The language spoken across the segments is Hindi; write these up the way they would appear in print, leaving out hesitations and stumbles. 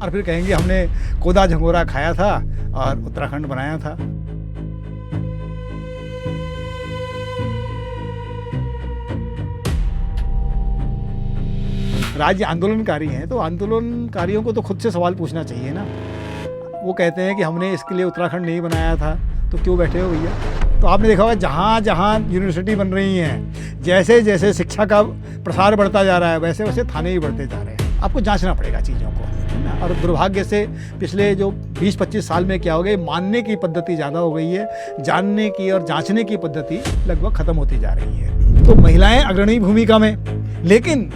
और फिर कहेंगे हमने कोदा झंगोरा खाया था और उत्तराखंड बनाया था। राज्य आंदोलनकारी हैं तो आंदोलनकारियों को तो खुद से सवाल पूछना चाहिए ना। वो कहते हैं कि हमने इसके लिए उत्तराखंड नहीं बनाया था, तो क्यों बैठे हो भैया? तो आपने देखा होगा जहाँ जहाँ यूनिवर्सिटी बन रही हैं, जैसे जैसे शिक्षा का प्रसार बढ़ता जा रहा है वैसे वैसे थाने भी बढ़ते जा रहे हैं। आपको जांचना पड़ेगा चीज़ों को, है ना। और दुर्भाग्य से पिछले जो 20-25 साल में क्या हो गया, मानने की पद्धति ज़्यादा हो गई है, जानने की और जांचने की पद्धति लगभग ख़त्म होती जा रही है। तो महिलाएं अग्रणी भूमिका में, लेकिन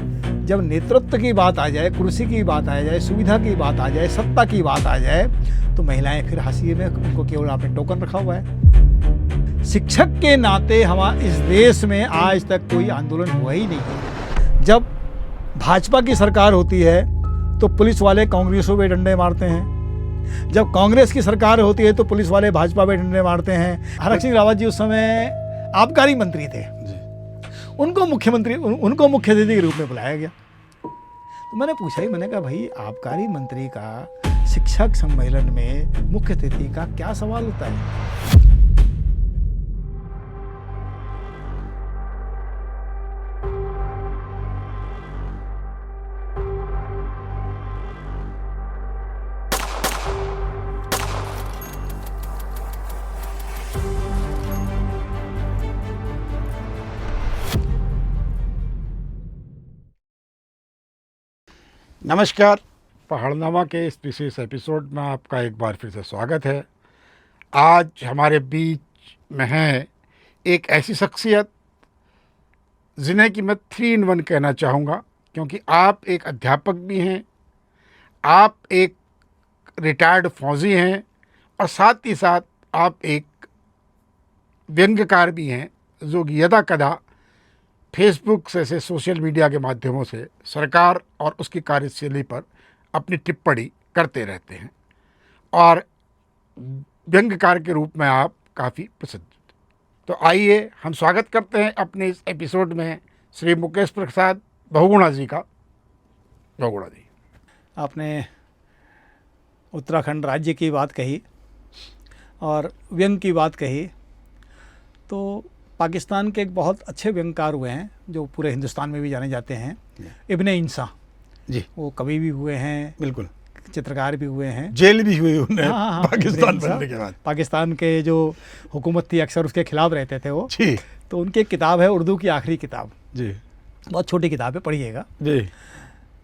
जब नेतृत्व की बात आ जाए, कुर्सी की बात आ जाए, सुविधा की बात आ जाए, सत्ता की बात आ जाए, तो महिलाएं फिर हाशिए में। उनको केवल आपने टोकन रखा हुआ है। शिक्षक के नाते हमारे इस देश में आज तक कोई आंदोलन हुआ ही नहीं है। जब भाजपा की सरकार होती है तो पुलिस वाले कांग्रेसों पे डंडे मारते हैं, जब कांग्रेस की सरकार होती है तो पुलिस वाले भाजपा पे डंडे मारते हैं। हरक सिंह रावत जी उस समय आबकारी मंत्री थे, उनको मुख्य अतिथि के रूप में बुलाया गया। तो मैंने पूछा ही, मैंने कहा भाई आबकारी मंत्री का शिक्षक सम्मेलन में मुख्य अतिथि का क्या सवाल होता है? नमस्कार, पहाड़नामा के इस विशेष एपिसोड में आपका एक बार फिर से स्वागत है। आज हमारे बीच में है एक ऐसी शख्सियत जिन्हें कि मैं 3 in 1 कहना चाहूँगा, क्योंकि आप एक अध्यापक भी हैं, आप एक रिटायर्ड फौजी हैं और साथ ही साथ आप एक व्यंग्यकार भी हैं, जो कि यदा कदा फेसबुक जैसे सोशल मीडिया के माध्यमों से सरकार और उसकी कार्यशैली पर अपनी टिप्पणी करते रहते हैं और व्यंग्यकार के रूप में आप काफ़ी प्रसिद्ध। तो आइए हम स्वागत करते हैं अपने इस एपिसोड में श्री मुकेश प्रसाद बहुगुणा जी का। बहुगुणा जी, आपने उत्तराखंड राज्य की बात कही और व्यंग की बात कही, तो पाकिस्तान के एक बहुत अच्छे व्यंग्यकार हुए हैं जो पूरे हिंदुस्तान में भी जाने जाते हैं, इब्ने इंसा जी। वो कवि भी हुए हैं, बिल्कुल, चित्रकार भी हुए हैं, जेल भी हुई उन्हें। हाँ, पाकिस्तान बनने के बाद पाकिस्तान के जो हुकूमत थी अक्सर उसके खिलाफ रहते थे वो जी। तो उनकी एक किताब है, उर्दू की आखिरी किताब जी, बहुत छोटी किताब है, पढ़िएगा जी।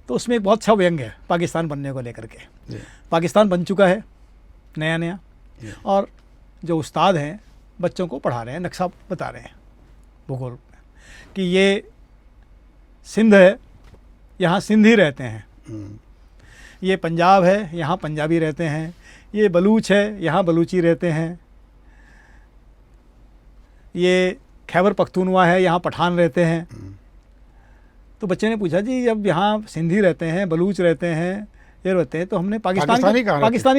तो उसमें एक बहुत अच्छा व्यंग है पाकिस्तान बनने को लेकर के। जी। पाकिस्तान बन चुका है नया और जो उस्ताद हैं बच्चों को पढ़ा रहे हैं, नक्शा बता रहे हैं भूगोल में कि ये सिंध है, यहाँ सिंधी रहते हैं, ये पंजाब है, यहाँ पंजाबी रहते हैं, ये बलूच है, यहाँ बलूची रहते हैं, ये खैबर पख्तूनवा है, यहाँ पठान रहते हैं। तो बच्चे ने पूछा जी जब यहाँ सिंधी रहते हैं, बलूच रहते हैं, ये रहते हैं, तो हमने पाकिस्तानी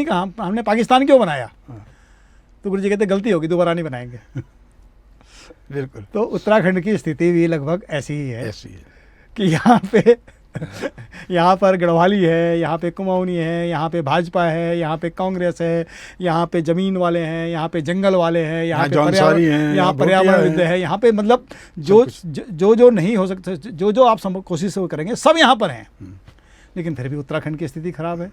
कहाँ, हमने पाकिस्तान क्यों बनाया? तो गुरु जी कहते गलती होगी, दोबारा नहीं बनाएंगे। बिल्कुल। तो उत्तराखंड की स्थिति भी लगभग ऐसी ही है, ऐसी है कि यहाँ पर गढ़वाली है, यहाँ पे कुमाऊनी है, यहाँ पे भाजपा है, यहाँ पे कांग्रेस है, यहाँ पे जमीन वाले हैं, यहाँ पे जंगल वाले हैं, यहाँ पे पर्यावरण है, यहाँ पे मतलब जो नहीं हो सकता, जो आप कोशिश करेंगे सब यहाँ पर हैं, लेकिन फिर भी उत्तराखंड की स्थिति खराब है।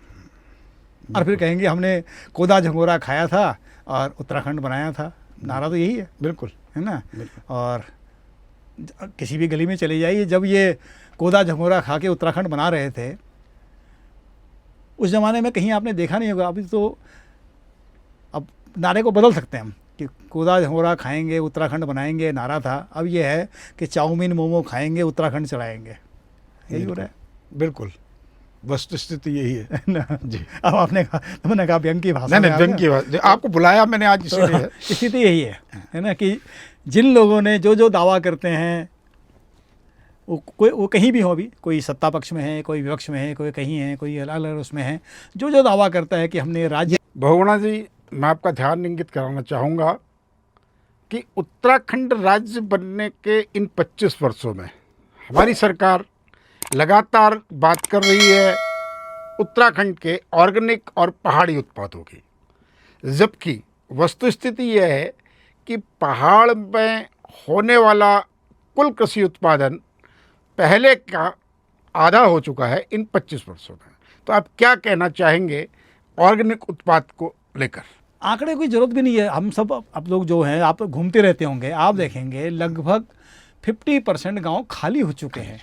और फिर कहेंगे हमने कोदा झंगोरा खाया था और उत्तराखंड बनाया था। नारा तो यही है, बिल्कुल, है ना। और किसी भी गली में चले जाइए, जब ये कोदा झंगोरा खा के उत्तराखंड बना रहे थे, उस ज़माने में कहीं आपने देखा नहीं होगा। अभी तो अब नारे को बदल सकते हैं हम कि कोदा झंगोरा खाएंगे उत्तराखंड बनाएंगे, नारा था। अब ये है कि चाउमीन मोमो खाएंगे उत्तराखंड चलाएंगे, यही हो रहा है। बिल्कुल, वस्तुस्थिति यही है ना जी। अब आपने कहा, मैंने कहा व्यंग की भाषा, नहीं व्यंग की भाषा, आपको बुलाया मैंने आज इसीलिए। स्थिति यही है ना, कि जिन लोगों ने जो दावा करते हैं वो कहीं भी हो, अभी कोई सत्ता पक्ष में है, कोई विपक्ष में है, कोई कहीं है, कोई अलग अलग उसमें है, जो दावा करता है कि हमने राज्य। बहुगुणा जी, मैं आपका ध्यान इंगित कराना चाहूँगा कि उत्तराखंड राज्य बनने के इन 25 वर्षों में हमारी सरकार लगातार बात कर रही है उत्तराखंड के ऑर्गेनिक और पहाड़ी उत्पादों की, जबकि वस्तुस्थिति यह है कि पहाड़ में होने वाला कुल कृषि उत्पादन पहले का आधा हो चुका है इन 25 वर्षों में। तो आप क्या कहना चाहेंगे ऑर्गेनिक उत्पाद को लेकर? आंकड़े की जरूरत भी नहीं है। हम सब आप लोग जो हैं, आप घूमते रहते होंगे, आप देखेंगे लगभग 50% गांव खाली हो चुके हैं,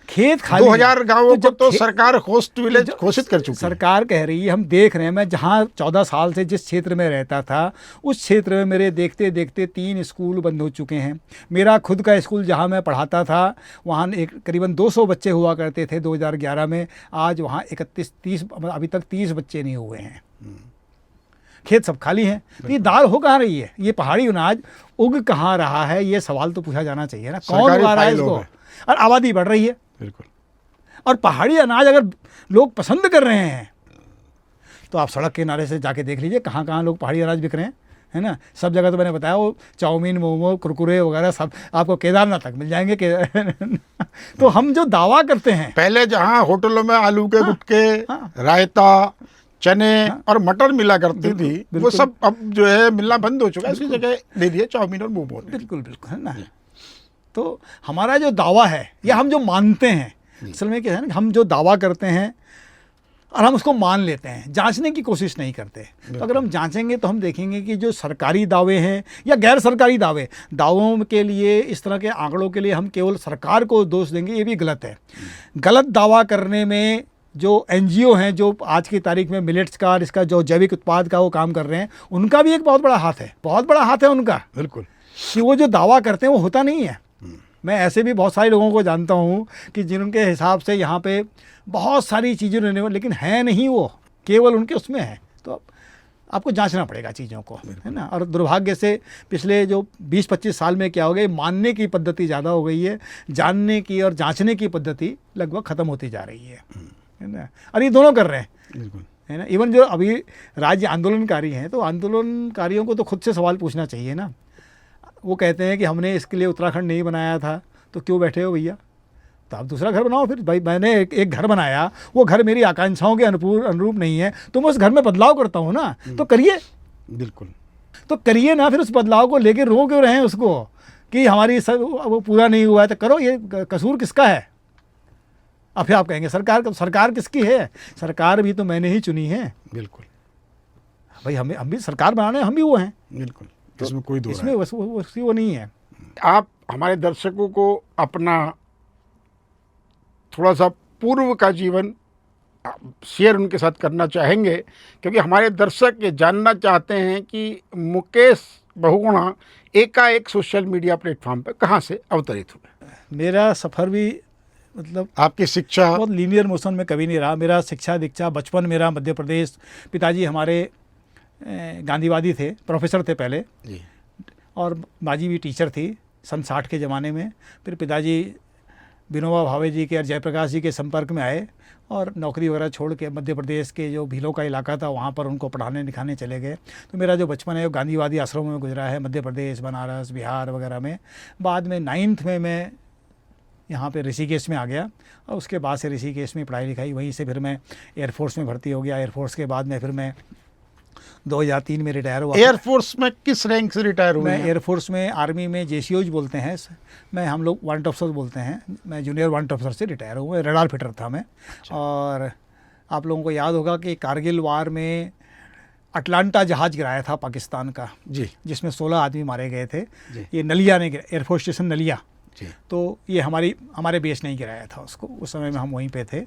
खेत खाली 2000 गांवों को तो जब सरकार होस्ट विलेज घोषित कर चुकी है। सरकार कह रही है, हम देख रहे हैं। मैं जहाँ 14 साल से जिस क्षेत्र में रहता था, उस क्षेत्र में मेरे देखते देखते 3 स्कूल बंद हो चुके हैं। मेरा खुद का स्कूल जहाँ मैं पढ़ाता था, वहाँ करीबन 200 बच्चे हुआ करते थे 2011 में। आज वहाँ 31-30, अभी तक 30 बच्चे नहीं हुए हैं। खेत सब खाली हैं। तो ये दाल हो कहाँ रही है? ये पहाड़ी अनाज उग कहाँ रहा है? ये सवाल तो पूछा जाना चाहिए ना। कौन उगा रहा है इसको? और आबादी बढ़ रही है। बिल्कुल। और पहाड़ी अनाज अगर लोग पसंद कर रहे हैं तो आप सड़क के किनारे से जाके देख लीजिए कहाँ कहाँ लोग पहाड़ी अनाज बिक रहे हैं, है ना। सब जगह तो मैंने बताया, वो चाउमीन, मोमो, कुरकुरे वगैरह सब आपको केदारनाथ तक मिल जाएंगे तो हम जो दावा करते हैं, पहले जहाँ होटलों में आलू के गुटके, रायता, चने और मटर मिला करती थी, वो सब अब जो है मिलना बंद हो चुका है। इसकी जगह दे दिए चाउमीन और मोमो। बिल्कुल बिल्कुल, है ना। तो हमारा जो दावा है या हम जो मानते हैं, असल में क्या है ना, हम जो दावा करते हैं और हम उसको मान लेते हैं, जांचने की कोशिश नहीं करते। तो अगर हम जांचेंगे तो हम देखेंगे कि जो सरकारी दावे हैं या गैर सरकारी दावों के लिए, इस तरह के आंकड़ों के लिए हम केवल सरकार को दोष देंगे, ये भी गलत है। गलत दावा करने में जो NGO हैं, जो आज की तारीख में मिलेट्स का, इसका जो जैविक उत्पाद का वो काम कर रहे हैं, उनका भी एक बहुत बड़ा हाथ है, बहुत बड़ा हाथ है उनका। बिल्कुल। कि वो जो दावा करते हैं वो होता नहीं है। मैं ऐसे भी बहुत सारे लोगों को जानता हूँ कि जिनके हिसाब से यहाँ पे बहुत सारी चीज़ें रहने वाली, लेकिन है नहीं, वो केवल उनके उसमें है। तो आपको जांचना पड़ेगा चीज़ों को, है ना। और दुर्भाग्य से पिछले जो 20-25 साल में क्या हो गया, मानने की पद्धति ज़्यादा हो गई है, जानने की और जांचने की पद्धति लगभग ख़त्म होती जा रही है ना। और ये दोनों कर रहे हैं, है ना। इवन जो अभी राज्य आंदोलनकारी हैं, तो आंदोलनकारियों को तो खुद से सवाल पूछना चाहिए ना। वो कहते हैं कि हमने इसके लिए उत्तराखंड नहीं बनाया था, तो क्यों बैठे हो भैया? तो आप दूसरा घर बनाओ फिर। भाई मैंने एक घर बनाया, वो घर मेरी आकांक्षाओं के अनुरूप नहीं है, तो मैं उस घर में बदलाव करता हूँ ना, तो करिए। बिल्कुल। तो करिए ना, फिर उस बदलाव को लेकर रो क्यों रहे हैं उसको कि हमारी सब वो पूरा नहीं हुआ है? तो करो, ये कसूर किसका है? अब फिर आप कहेंगे सरकार किसकी है? सरकार भी तो मैंने ही चुनी है। बिल्कुल भाई हम भी सरकार बनाने, हम भी वो हैं। बिल्कुल, इसमें कोई दो इसमें वो नहीं है। आप हमारे दर्शकों को अपना थोड़ा सा पूर्व का जीवन शेयर उनके साथ करना चाहेंगे, क्योंकि हमारे दर्शक ये जानना चाहते हैं कि मुकेश बहुगुणा एकाएक सोशल मीडिया प्लेटफॉर्म पर कहाँ से अवतरित हुए। मेरा सफ़र भी मतलब आपकी शिक्षा बहुत लीनियर मोशन में कभी नहीं रहा। मेरा शिक्षा दीक्षा बचपन मेरा मध्य प्रदेश, पिताजी हमारे गांधीवादी थे, प्रोफेसर थे पहले जी, और माजी भी टीचर थी सन 60 के ज़माने में। फिर पिताजी विनोबा भावे जी के और जयप्रकाश जी के संपर्क में आए और नौकरी वगैरह छोड़ के मध्य प्रदेश के जो भीलों का इलाका था वहाँ पर उनको पढ़ाने लिखाने चले गए। तो मेरा जो बचपन है वो गांधीवादी आश्रमों में गुजरा है, मध्य प्रदेश, बनारस, बिहार वगैरह में। बाद में 9th में मैं यहाँ पे ऋषिकेश में आ गया और उसके बाद से ऋषिकेश में पढ़ाई लिखाई, वहीं से फिर मैं एयरफोर्स में भर्ती हो गया। एयरफोर्स के बाद में फिर मैं 2003 में रिटायर हुआ। एयरफोर्स में किस रैंक से रिटायर हुए? मैं एयरफोर्स में, आर्मी में JCOs बोलते हैं, मैं हम लोग वारंट ऑफिसर बोलते हैं। मैं जूनियर वारंट ऑफिसर से रिटायर हुआ, रडार फिटर था मैं। और आप लोगों को याद होगा कि कारगिल वार में अटलांटा जहाज़ गिराया था पाकिस्तान का जी, जिसमें 16 आदमी मारे गए थे। जी। ये नलिया ने एयरफोर्स स्टेशन नलिया जी। तो ये हमारे बेस नहीं गिराया था उसको, उस समय में हम वहीं पे थे।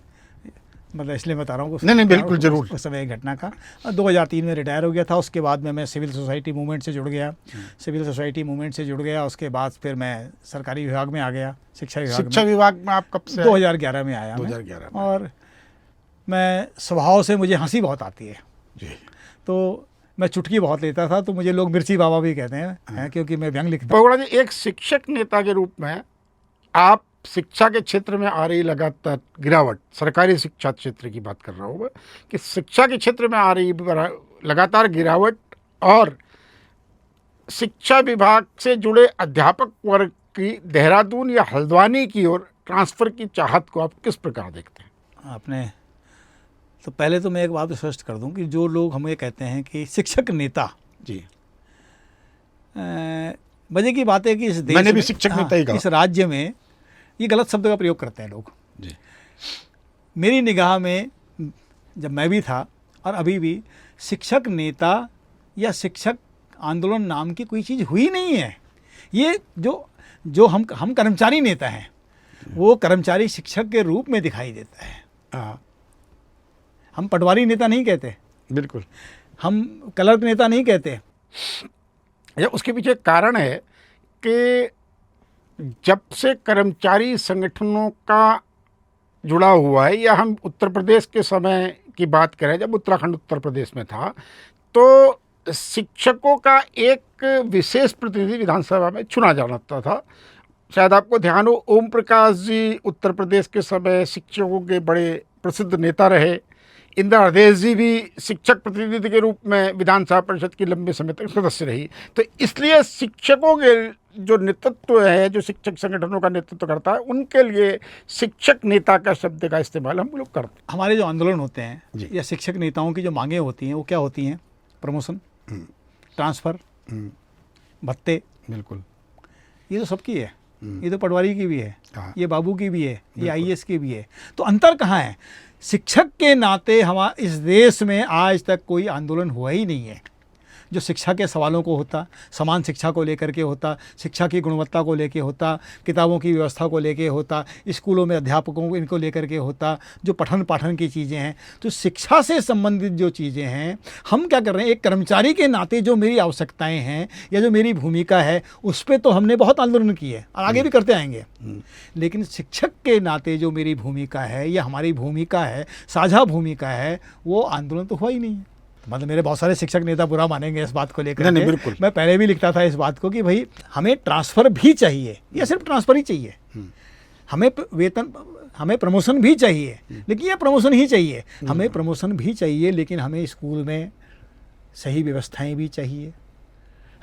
मतलब इसलिए बता रहा हूँ नहीं बिल्कुल ज़रूर। उस समय घटना का। 2003 में रिटायर हो गया था। उसके बाद में मैं सिविल सोसाइटी मूवमेंट से जुड़ गया। सिविल सोसाइटी मूवमेंट से जुड़ गया, उसके बाद फिर मैं सरकारी विभाग में आ गया, शिक्षा विभाग में आप कब से? 2011 में आया 2011 में। और मैं स्वभाव से मुझे हंसी बहुत आती है जी, तो मैं चुटकी बहुत लेता था, तो मुझे लोग मिर्ची बाबा भी कहते हैं क्योंकि मैं व्यंग लिखता। बहुगुणा जी, एक शिक्षक नेता के रूप में आप शिक्षा के क्षेत्र में आ रही लगातार गिरावट, सरकारी शिक्षा क्षेत्र की बात कर रहा हूँ मैं, कि शिक्षा के क्षेत्र में आ रही लगातार गिरावट और शिक्षा विभाग से जुड़े अध्यापक वर्ग की देहरादून या हल्द्वानी की ओर ट्रांसफ़र की चाहत को आप किस प्रकार देखते हैं? आपने तो पहले तो मैं एक बात स्पष्ट कर दूं कि जो लोग हमें कहते हैं कि शिक्षक नेता, जी, मजे की बात है कि इस देश मैंने भी में, शिक्षक हाँ, नेता ही कहा। इस राज्य में ये गलत शब्द का प्रयोग करते हैं लोग। जी, मेरी निगाह में जब मैं भी था और अभी भी शिक्षक नेता या शिक्षक आंदोलन नाम की कोई चीज़ हुई नहीं है। ये जो हम कर्मचारी नेता हैं, वो कर्मचारी शिक्षक के रूप में दिखाई देता है। हाँ, हम पटवारी नेता नहीं कहते, बिल्कुल। हम क्लर्क नेता नहीं कहते। या उसके पीछे एक कारण है कि जब से कर्मचारी संगठनों का जुड़ा हुआ है, या हम उत्तर प्रदेश के समय की बात करें, जब उत्तराखंड उत्तर प्रदेश में था, तो शिक्षकों का एक विशेष प्रतिनिधि विधानसभा में चुना जाता था। शायद आपको ध्यान हो, ओम प्रकाश जी उत्तर प्रदेश के समय शिक्षकों के बड़े प्रसिद्ध नेता रहे। इंदिरा हृदयेश जी भी शिक्षक प्रतिनिधि के रूप में विधानसभा परिषद की लंबे समय तक सदस्य रही। तो इसलिए शिक्षकों के जो नेतृत्व है, जो शिक्षक संगठनों का नेतृत्व करता है, उनके लिए शिक्षक नेता का शब्द का इस्तेमाल हम लोग करते हैं। हमारे जो आंदोलन होते हैं जी। या शिक्षक नेताओं की जो मांगें होती हैं, वो क्या होती हैं? प्रमोशन, ट्रांसफ़र, भत्ते। बिल्कुल। ये तो सबकी है, ये तो पटवारी की भी है, हाँ। ये बाबू की भी है, ये आईएएस की भी है। तो अंतर कहाँ है? शिक्षक के नाते हमारे इस देश में आज तक कोई आंदोलन हुआ ही नहीं है जो शिक्षा के सवालों को होता, समान शिक्षा को लेकर के होता, शिक्षा की गुणवत्ता को लेकर होता, किताबों की व्यवस्था को लेकर होता, स्कूलों में अध्यापकों को इनको लेकर के होता, जो पठन पाठन की चीज़ें हैं। तो शिक्षा से संबंधित जो चीज़ें हैं, हम क्या कर रहे हैं, एक कर्मचारी के नाते जो मेरी आवश्यकताएं हैं या जो मेरी भूमिका है, उस पर तो हमने बहुत आंदोलन किए और आगे भी करते आएंगे। लेकिन शिक्षक के नाते जो मेरी भूमिका है या हमारी भूमिका है, साझा भूमिका है, वो आंदोलन तो हुआ ही नहीं है। मतलब मेरे बहुत सारे शिक्षक नेता बुरा मानेंगे इस बात को लेकर। नहीं, बिल्कुल। मैं पहले भी लिखता था इस बात को कि भाई हमें ट्रांसफ़र भी चाहिए, या सिर्फ ट्रांसफ़र ही चाहिए, हमें वेतन, हमें प्रमोशन भी चाहिए, लेकिन ये प्रमोशन ही चाहिए, हमें प्रमोशन भी चाहिए, लेकिन हमें स्कूल में सही व्यवस्थाएं भी चाहिए।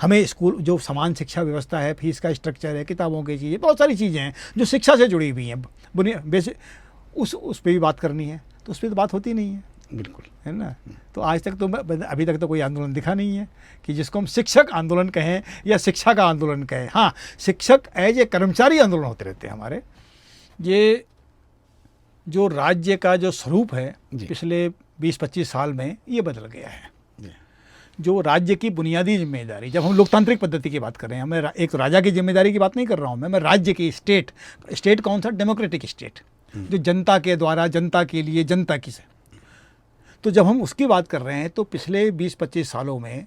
हमें स्कूल जो समान शिक्षा व्यवस्था है, फीस का स्ट्रक्चर है, किताबों की चीज़ें, बहुत सारी चीज़ें हैं जो शिक्षा से जुड़ी हुई हैं, बेसिक उस पर भी बात करनी है। तो उस पर तो बात होती नहीं है, बिल्कुल, है ना। तो आज तक तो अभी तक तो कोई आंदोलन दिखा नहीं है कि जिसको हम शिक्षक आंदोलन कहें या शिक्षा का आंदोलन कहें। हाँ, शिक्षक एज ए कर्मचारी आंदोलन होते रहते हैं हमारे। ये जो राज्य का जो स्वरूप है पिछले 20-25 साल में ये बदल गया है। जो राज्य की बुनियादी जिम्मेदारी, जब हम लोकतांत्रिक पद्धति की बात कर रहे हैं, मैं एक राजा की जिम्मेदारी की बात नहीं कर रहा हूँ, मैं राज्य की, स्टेट कौन सा? डेमोक्रेटिक स्टेट, जो जनता के द्वारा, जनता के लिए, जनता की से। तो जब हम उसकी बात कर रहे हैं तो पिछले 20-25 सालों में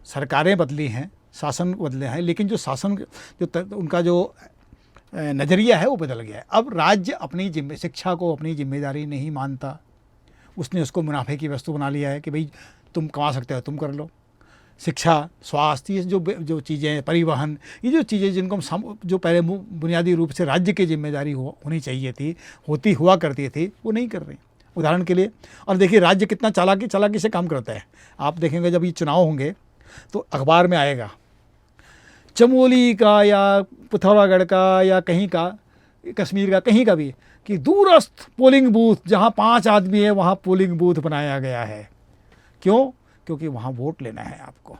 सरकारें बदली हैं, शासन बदले हैं, लेकिन जो शासन उनका जो नज़रिया है वो बदल गया है। अब राज्य अपनी शिक्षा को अपनी जिम्मेदारी नहीं मानता, उसने उसको मुनाफे की वस्तु बना लिया है कि भाई तुम कमा सकते हो तुम कर लो। शिक्षा, स्वास्थ्य, ये जो चीज़ें, परिवहन, ये जो चीज़ें जिनको हम जो पहले बुनियादी रूप से राज्य की जिम्मेदारी होनी चाहिए थी, हुआ करती थी, वो नहीं कर रही। उदाहरण के लिए, और देखिए राज्य कितना चालाकी से काम करता है। आप देखेंगे जब ये चुनाव होंगे तो अखबार में आएगा चमोली का या पिथौरागढ़ का या कहीं का, कश्मीर का, कहीं का भी, कि दूरस्थ पोलिंग बूथ जहाँ 5 आदमी है वहाँ पोलिंग बूथ बनाया गया है। क्यों? क्योंकि वहाँ वोट लेना है आपको।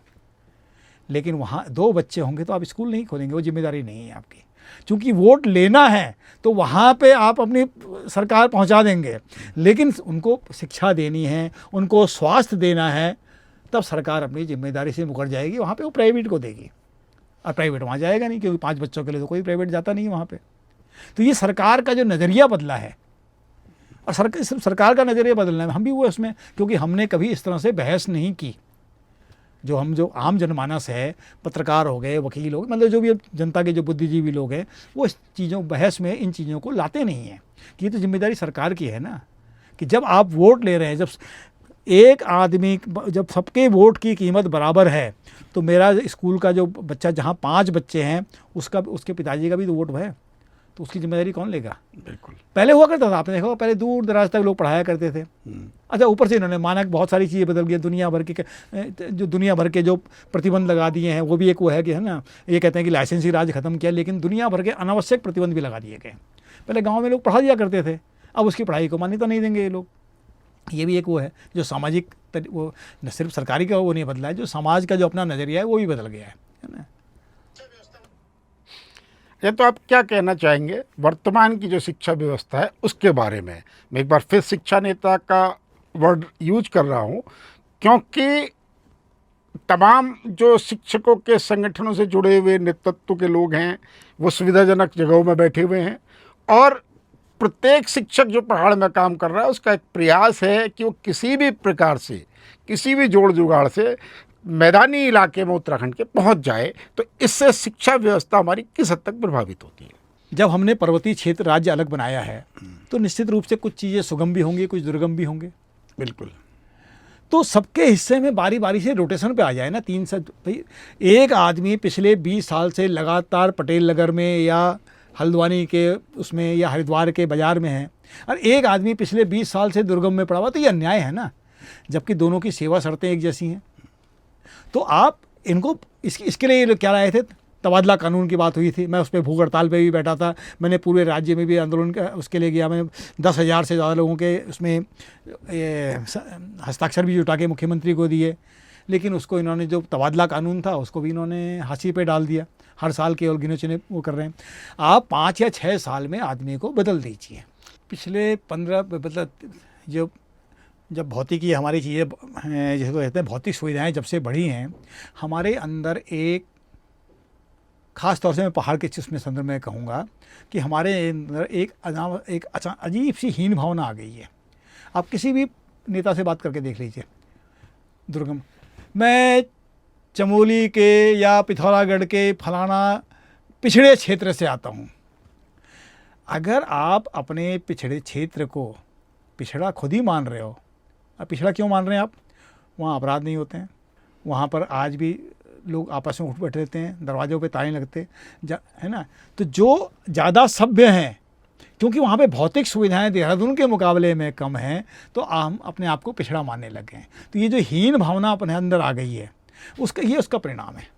लेकिन वहाँ 2 बच्चे होंगे तो आप स्कूल नहीं खोलेंगे, वो जिम्मेदारी नहीं है आपकी। चूँकि वोट लेना है तो वहाँ पे आप अपनी सरकार पहुँचा देंगे, लेकिन उनको शिक्षा देनी है, उनको स्वास्थ्य देना है, तब सरकार अपनी जिम्मेदारी से मुकर जाएगी। वहाँ पे वो प्राइवेट को देगी, और प्राइवेट वहाँ जाएगा नहीं, क्योंकि 5 बच्चों के लिए तो कोई प्राइवेट जाता नहीं है वहाँ पे। तो ये सरकार का जो नज़रिया बदला है, और सिर्फ सरकार का नज़रिया बदलना है, हम भी वो उसमें, क्योंकि हमने कभी इस तरह से बहस नहीं की। जो आम जनमानस है, पत्रकार हो गए, वकील हो गए, मतलब जो भी जनता के जो बुद्धिजीवी लोग हैं, वो इस चीज़ों, बहस में इन चीज़ों को लाते नहीं हैं कि ये तो जिम्मेदारी सरकार की है ना। कि जब आप वोट ले रहे हैं, जब एक आदमी, जब सबके वोट की कीमत बराबर है, तो मेरा स्कूल का जो बच्चा, जहाँ 5 बच्चे हैं, उसके पिताजी का भी तो वोट है, तो उसकी जिम्मेदारी कौन लेगा? बिल्कुल। पहले हुआ करता था, आपने देखा, पहले दूर दराज तक लोग पढ़ाया करते थे। अच्छा, ऊपर से इन्होंने मानक बहुत सारी चीज़ें बदल गई, दुनिया भर के जो प्रतिबंध लगा दिए हैं, वो भी एक वो है कि, है ना, ये कहते हैं कि लाइसेंसी राज खत्म किया, लेकिन दुनिया भर के अनावश्यक प्रतिबंध भी लगा दिए गए। पहले गाँव में लोग पढ़ा दिया करते थे, अब उसकी पढ़ाई को मान्यता नहीं देंगे ये लोग, ये भी एक वो है जो सामाजिक वो न सिर्फ सरकारी का वो नहीं बदला है, जो समाज का जो अपना नज़रिया है वो भी बदल गया है ना। ये तो आप क्या कहना चाहेंगे वर्तमान की जो शिक्षा व्यवस्था है उसके बारे में? मैं एक बार फिर शिक्षा नेता का वर्ड यूज कर रहा हूँ, क्योंकि तमाम जो शिक्षकों के संगठनों से जुड़े हुए नेतृत्व के लोग हैं वो सुविधाजनक जगहों में बैठे हुए हैं, और प्रत्येक शिक्षक जो पहाड़ में काम कर रहा है उसका एक प्रयास है कि वो किसी भी प्रकार से, किसी भी जोड़ जुगाड़ से मैदानी इलाके में उत्तराखंड के पहुंच जाए। तो इससे शिक्षा व्यवस्था हमारी किस हद तक प्रभावित होती है? जब हमने पर्वतीय क्षेत्र राज्य अलग बनाया है तो निश्चित रूप से कुछ चीज़ें सुगम भी होंगी, कुछ दुर्गम भी होंगे। बिल्कुल। तो सबके हिस्से में बारी बारी से रोटेशन पे आ जाए ना। 3 से भाई एक आदमी पिछले 20 साल से लगातार पटेल नगर में या हल्द्वानी के उसमें या हरिद्वार के बाज़ार में है, और एक आदमी पिछले 20 साल से दुर्गम में पड़ा हुआ, तो ये अन्याय है ना, जबकि दोनों की सेवा शर्तें एक जैसी हैं। तो आप इनको इसके लिए ये लोग क्या लाए थे, तबादला कानून की बात हुई थी, मैं उस पर भूख हड़ताल पे भी बैठा था, मैंने पूरे राज्य में भी आंदोलन उसके लिए गया, मैं 10,000 से ज़्यादा लोगों के उसमें हस्ताक्षर भी जुटा के मुख्यमंत्री को दिए, लेकिन उसको इन्होंने जो तबादला कानून था उसको भी इन्होंने हांसी पे डाल दिया। हर साल केवल गिने चुने वो कर रहे हैं। आप 5 या 6 साल में आदमी को बदल दीजिए। पिछले 15 मतलब जब भौतिकी हमारी चीज़ें जिसको कहते हैं भौतिक सुविधाएं जब से बढ़ी हैं, हमारे अंदर एक ख़ास तौर से मैं पहाड़ के उसमें संदर्भ में कहूँगा कि हमारे अंदर एक अजीब सी हीन भावना आ गई है। आप किसी भी नेता से बात करके देख लीजिए, दुर्गम, मैं चमोली के या पिथौरागढ़ के फलाना पिछड़े क्षेत्र से आता हूँ। अगर आप अपने पिछड़े क्षेत्र को पिछड़ा खुद ही मान रहे हो, अब पिछड़ा क्यों मान रहे हैं आप? वहाँ अपराध नहीं होते हैं, वहाँ पर आज भी लोग आपस में उठ बैठ रहते हैं, दरवाज़ों पे ताले लगते है ना। तो जो ज़्यादा सभ्य हैं, क्योंकि वहाँ पे भौतिक सुविधाएं देहरादून के मुकाबले में कम हैं, तो हम अपने आप को पिछड़ा मानने लगे हैं। तो ये जो हीन भावना अपने अंदर आ गई है, उसका परिणाम है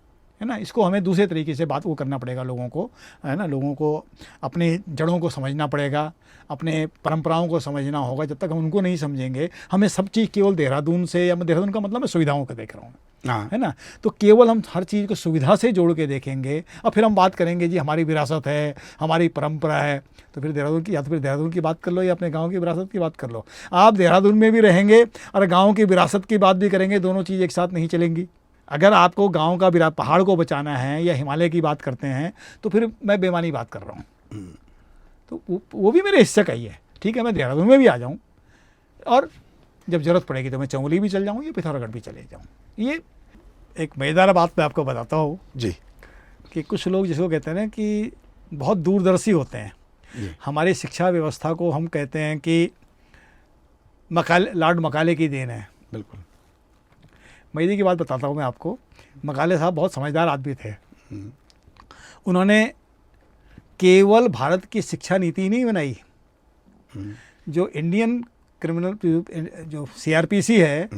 ना। इसको हमें दूसरे तरीके से बात वो करना पड़ेगा लोगों को, है ना। लोगों को अपनी जड़ों को समझना पड़ेगा, अपने परंपराओं को समझना होगा। जब तक हम उनको नहीं समझेंगे, हमें सब चीज़ केवल देहरादून से, या मैं देहरादून का मतलब मैं सुविधाओं का देख रहा हूँ, है ना। तो केवल हम हर चीज़ को सुविधा से जोड़ के देखेंगे और फिर हम बात करेंगे जी हमारी विरासत है, हमारी परंपरा है, तो फिर देहरादून की, या तो फिर देहरादून की बात कर लो या अपने गांव की विरासत की बात कर लो। आप देहरादून में भी रहेंगे और गांव की विरासत की बात भी करेंगे, दोनों चीज़ एक साथ नहीं चलेंगी। अगर आपको गांव का पहाड़ को बचाना है या हिमालय की बात करते हैं, तो फिर मैं बेमानी बात कर रहा हूँ। तो वो भी मेरे हिस्से का ही है। ठीक है, मैं देहरादून में भी आ जाऊँ, और जब ज़रूरत पड़ेगी तो मैं चमोली भी चल जाऊँ या पिथौरागढ़ भी चले जाऊँ। ये एक मज़ेदार बात मैं आपको बताता हूँ जी, कि कुछ लोग जिसको कहते हैं ना कि बहुत दूरदर्शी होते हैं। हमारी शिक्षा व्यवस्था को हम कहते हैं कि लॉर्ड मकाले की देन है। बिल्कुल। मईदी की बात बताता हूँ मैं आपको। मकाले साहब बहुत समझदार आदमी थे। उन्होंने केवल भारत की शिक्षा नीति नहीं बनाई, जो इंडियन क्रिमिनल जो CRPC है,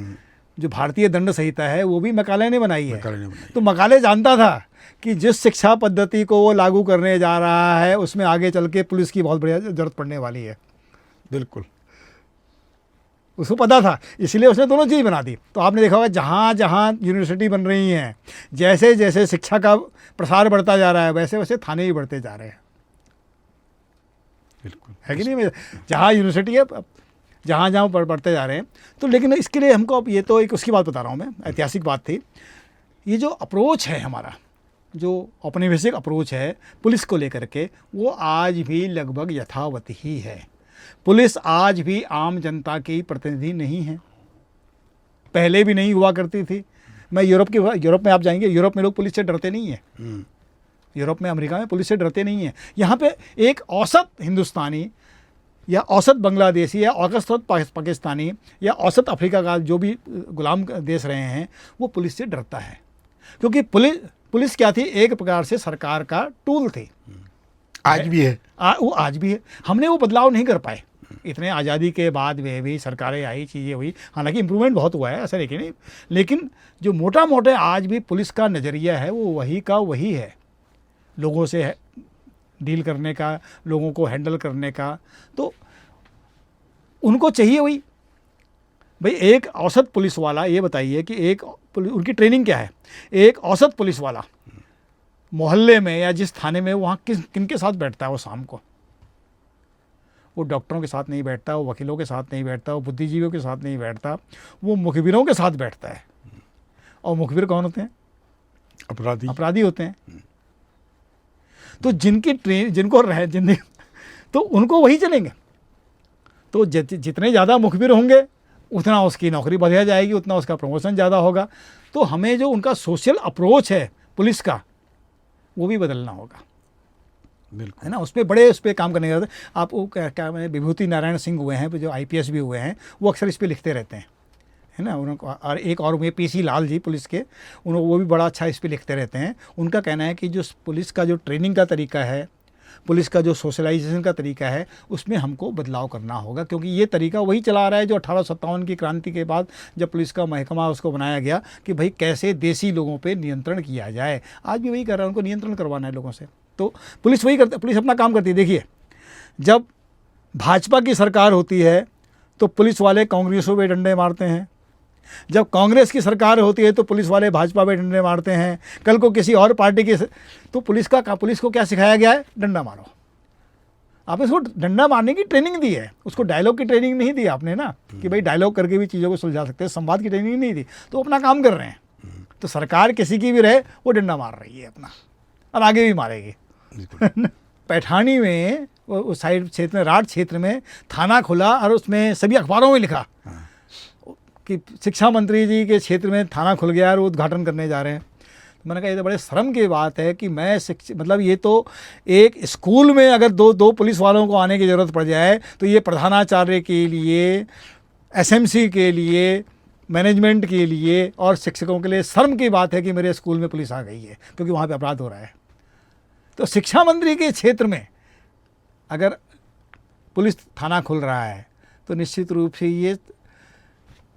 जो भारतीय दंड संहिता है, वो भी मकाले ने बनाई है। तो मकाले जानता था कि जिस शिक्षा पद्धति को वो लागू करने जा रहा है उसमें आगे चल के पुलिस की बहुत बढ़िया जरूरत पड़ने वाली है। बिल्कुल, उसको पता था, इसलिए उसने दोनों चीज़ बना दी। तो आपने देखा होगा जहाँ जहाँ यूनिवर्सिटी बन रही हैं, जैसे जैसे शिक्षा का प्रसार बढ़ता जा रहा है, वैसे वैसे थाने भी बढ़ते जा रहे हैं। बिल्कुल, है कि नहीं? जहाँ यूनिवर्सिटी है, जहाँ जहाँ बढ़ते जा रहे हैं। तो लेकिन इसके लिए हमको, अब ये तो एक उसकी बात बता रहा हूँ मैं, ऐतिहासिक बात थी। ये जो अप्रोच है हमारा, जो औपनिवेशिक अप्रोच है पुलिस को लेकर के, वो आज भी लगभग यथावत ही है। पुलिस आज भी आम जनता की प्रतिनिधि नहीं है, पहले भी नहीं हुआ करती थी। मैं यूरोप में आप जाएंगे, यूरोप में लोग पुलिस से डरते नहीं हैं। यूरोप में, अमेरिका में पुलिस से डरते नहीं हैं। यहाँ पे एक औसत हिंदुस्तानी या औसत बांग्लादेशी या औसत पाकिस्तानी या औसत अफ्रीका का जो भी गुलाम देश रहे हैं, वो पुलिस से डरता है, क्योंकि पुलिस क्या थी? एक प्रकार से सरकार का टूल थी। आज भी है, वो आज भी है। हमने वो बदलाव नहीं कर पाए। इतने आज़ादी के बाद वे भी सरकारें आई, चीज़ें हुई, हालांकि इम्प्रूवमेंट बहुत हुआ है, ऐसा नहीं, लेकिन जो मोटा मोटे आज भी पुलिस का नज़रिया है वो वही का वही है। लोगों से डील करने का, लोगों को हैंडल करने का, तो उनको चाहिए वही। भाई एक औसत पुलिस वाला, ये बताइए कि उनकी ट्रेनिंग क्या है। एक औसत पुलिस वाला मोहल्ले में या जिस थाने में, वहाँ किन के साथ बैठता है वो शाम को? वो डॉक्टरों के साथ नहीं बैठता, वो वकीलों के साथ नहीं बैठता, वो बुद्धिजीवियों के साथ नहीं बैठता, वो मुखबिरों के साथ बैठता है। और मुखबिर कौन होते हैं? अपराधी होते हैं। तो तो उनको वही चलेंगे। तो जितने ज़्यादा मुखबिर होंगे उतना उसकी नौकरी बढ़िया जाएगी, उतना उसका प्रमोशन ज़्यादा होगा। तो हमें जो उनका सोशल अप्रोच है पुलिस का, वो भी बदलना होगा, है ना। उस पर काम करने का। आप वो क्या विभूति नारायण सिंह हुए हैं जो IPS भी हुए हैं, वो अक्सर इस पर लिखते रहते हैं, है ना। उनको और एक और ये PC लाल जी पुलिस के, वो भी बड़ा अच्छा इस पर लिखते रहते हैं। उनका कहना है कि जो पुलिस का जो ट्रेनिंग का तरीका है, पुलिस का जो सोशलाइजेशन का तरीका है, उसमें हमको बदलाव करना होगा, क्योंकि ये तरीका वही चला आ रहा है जो 1857 की क्रांति के बाद जब पुलिस का महकमा उसको बनाया गया कि भाई कैसे देसी लोगों पे नियंत्रण किया जाए। आज भी वही कर रहा है, उनको नियंत्रण करवाना है लोगों से। तो पुलिस वही करती, पुलिस अपना काम करती है। देखिए, जब भाजपा की सरकार होती है तो पुलिस वाले कांग्रेसों पे डंडे मारते हैं, जब कांग्रेस की सरकार होती है तो पुलिस वाले भाजपा पे डंडे मारते हैं, कल को किसी और पार्टी की। तो पुलिस को क्या सिखाया गया है? डंडा मारो। आपने उसको डंडा मारने की ट्रेनिंग दी है, उसको डायलॉग की ट्रेनिंग नहीं दी आपने ना, कि भाई डायलॉग करके भी चीज़ों को सुलझा सकते हैं, संवाद की ट्रेनिंग नहीं दी। तो अपना काम कर रहे हैं। तो सरकार किसी की भी रहे, वो डंडा मार रही है अपना, और आगे भी मारेगी। पैठानी में उस साइड क्षेत्र में, राठ क्षेत्र में थाना खुला, और उसमें सभी अखबारों में लिखा कि शिक्षा मंत्री जी के क्षेत्र में थाना खुल गया और वो उद्घाटन करने जा रहे हैं। तो मैंने कहा ये तो बड़े शर्म की बात है कि मतलब ये तो एक स्कूल में अगर दो पुलिस वालों को आने की ज़रूरत पड़ जाए तो ये प्रधानाचार्य के लिए, SMC के लिए, मैनेजमेंट के लिए और शिक्षकों के लिए शर्म की बात है कि मेरे स्कूल में पुलिस आ गई है, क्योंकि वहाँ पे अपराध हो रहा है। तो शिक्षा मंत्री के क्षेत्र में अगर पुलिस थाना खुल रहा है तो निश्चित रूप से ये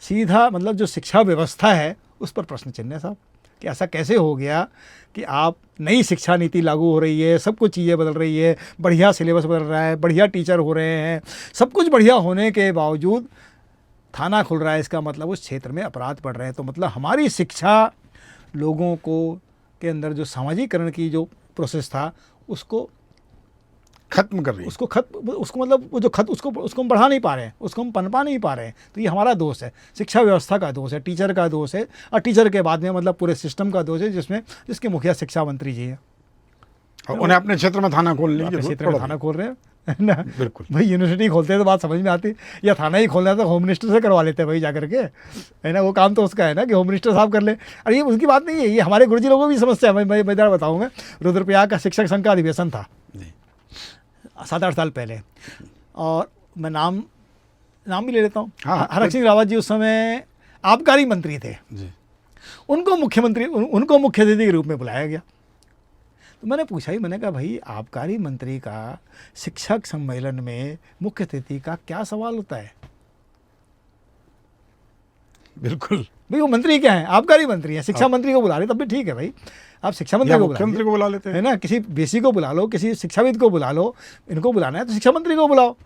सीधा मतलब जो शिक्षा व्यवस्था है उस पर प्रश्न चिन्ह है साहब, कि ऐसा कैसे हो गया कि आप नई शिक्षा नीति लागू हो रही है, सब कुछ चीज़ें बदल रही है, बढ़िया सिलेबस बदल रहा है, बढ़िया टीचर हो रहे हैं, सब कुछ बढ़िया होने के बावजूद थाना खुल रहा है। इसका मतलब उस क्षेत्र में अपराध बढ़ रहे हैं। तो मतलब हमारी शिक्षा लोगों को के अंदर जो सामाजिकरण की जो प्रोसेस था उसको खत्म कर रही है, उसको मतलब वो जो उसको हम बढ़ा नहीं पा रहे हैं, उसको हम पनपा नहीं पा रहे हैं। तो ये हमारा दोष है, शिक्षा व्यवस्था का दोष है, टीचर का दोष है, और टीचर के बाद में मतलब पूरे सिस्टम का दोष है, जिसके मुखिया शिक्षा मंत्री जी हैं। और उन्हें अपने क्षेत्र में थाना खोलने की क्षेत्र में थाना खोल रहे हैं ना। बिल्कुल भाई यूनिवर्सिटी खोलते हैं तो बात समझ में आती, या थाना ही खोलना है तो होम मिनिस्टर से करवा लेते हैं भाई जाकर के, है ना। वो काम तो उसका है ना कि होम मिनिस्टर साहब कर ले। अरे ये उसकी बात नहीं है, ये हमारे गुरुजी लोगों की समस्या है। मैं बताऊँगा, रुद्रप्रयाग का शिक्षक संघ का अधिवेशन था 7-8 साल पहले, और मैं नाम भी ले लेता हूँ। हरक सिंह रावत जी उस समय आबकारी मंत्री थे जी। उनको मुख्य अतिथि के रूप में बुलाया गया। तो मैंने पूछा ही, मैंने कहा भाई आबकारी मंत्री का शिक्षक सम्मेलन में मुख्य अतिथि का क्या सवाल होता है? बिल्कुल भाई वो मंत्री क्या है? आबकारी मंत्री है। शिक्षा मंत्री को बुला रहे तब भी ठीक है भाई, आप शिक्षा मंत्री को बुला लेते हैं, है ना। किसी BC को बुला लो, किसी शिक्षाविद को बुला लो, इनको बुलाना है तो शिक्षा मंत्री को बुलाओ।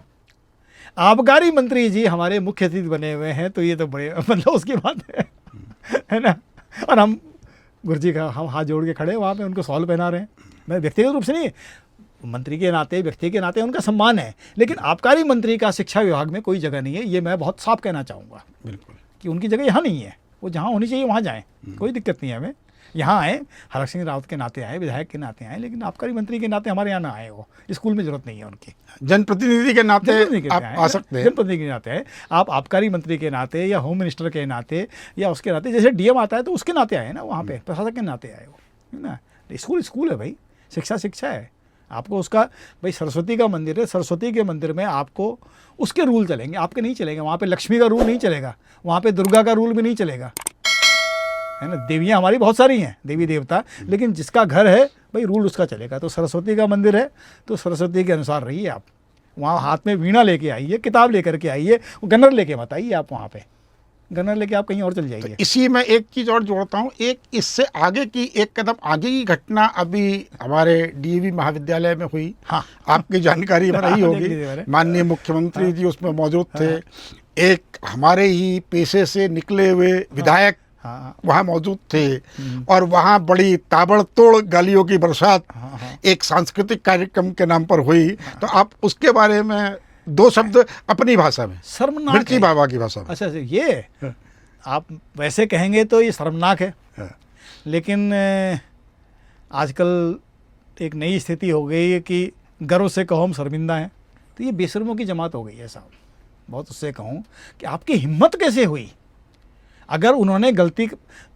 आबकारी मंत्री जी हमारे मुख्य अतिथि बने हुए हैं, तो ये तो बड़े मतलब उसकी बात है ना। और हम गुरुजी का हम हाथ जोड़ के खड़े वहाँ पे उनको सॉल पहना रहे हैं। मैं व्यक्तिगत रूप से नहीं, मंत्री के नाते, व्यक्ति के नाते उनका सम्मान है, लेकिन आबकारी मंत्री का शिक्षा विभाग में कोई जगह नहीं है। ये मैं बहुत साफ कहना चाहूँगा बिल्कुल कि उनकी जगह यहाँ नहीं है। वो जहाँ होनी चाहिए वहाँ जाएँ, कोई दिक्कत नहीं है हमें। यहाँ आए, हरक सिंह रावत के नाते आए, विधायक के नाते आए, लेकिन आबकारी मंत्री के नाते हमारे यहाँ ना आए। वो स्कूल में जरूरत नहीं है उनकी। जनप्रतिनिधि के नाते आप आ सकते हैं, जनप्रतिनिधि के नाते आए आप, आबकारी मंत्री के नाते या होम मिनिस्टर के नाते या उसके नाते, जैसे DM आता है तो उसके नाते आए ना, वहाँ पे प्रशासक के नाते आए वो, है ना। स्कूल है भाई, शिक्षा है। आपको उसका भाई सरस्वती का मंदिर है, सरस्वती के मंदिर में आपको उसके रूल चलेंगे, आपके नहीं चलेंगे। वहाँ पे लक्ष्मी का रूल नहीं चलेगा, वहाँ पे दुर्गा का रूल भी नहीं चलेगा, है ना। देवियाँ हमारी बहुत सारी हैं, देवी देवता, लेकिन जिसका घर है भाई रूल उसका चलेगा। तो सरस्वती का मंदिर है तो सरस्वती के अनुसार रहिए आप। वहाँ हाथ में वीणा लेके आइए, किताब लेकर के आइए, गन्नर लेके मत आइए आप वहाँ पे, गनर लेके आप कहीं और चल जाइए। इसी में एक चीज़ और जोड़ता हूँ, एक इससे आगे की, एक कदम आगे की घटना अभी हमारे डीएवी महाविद्यालय में हुई। हाँ, आपकी जानकारी में रही देख होगी, लीजिए मैंने। माननीय मुख्यमंत्री जी उसमें मौजूद थे। एक हमारे ही पेशे से निकले हुए विधायक हाँ, वहाँ मौजूद थे और वहाँ बड़ी ताबड़तोड़ गालियों की बरसात हाँ। एक सांस्कृतिक कार्यक्रम के नाम पर हुई। तो आप उसके बारे में दो शब्द अपनी भाषा में, शर्मनाक मिर्ची है। बाबा की भाषा में। अच्छा ये आप वैसे कहेंगे तो ये शर्मनाक है, लेकिन आजकल एक नई स्थिति हो गई है कि गर्व से कहो हम शर्मिंदा हैं। तो ये बेशर्मों की जमात हो गई है साहब। बहुत उससे कहूँ कि आपकी हिम्मत कैसे हुई। अगर उन्होंने गलती,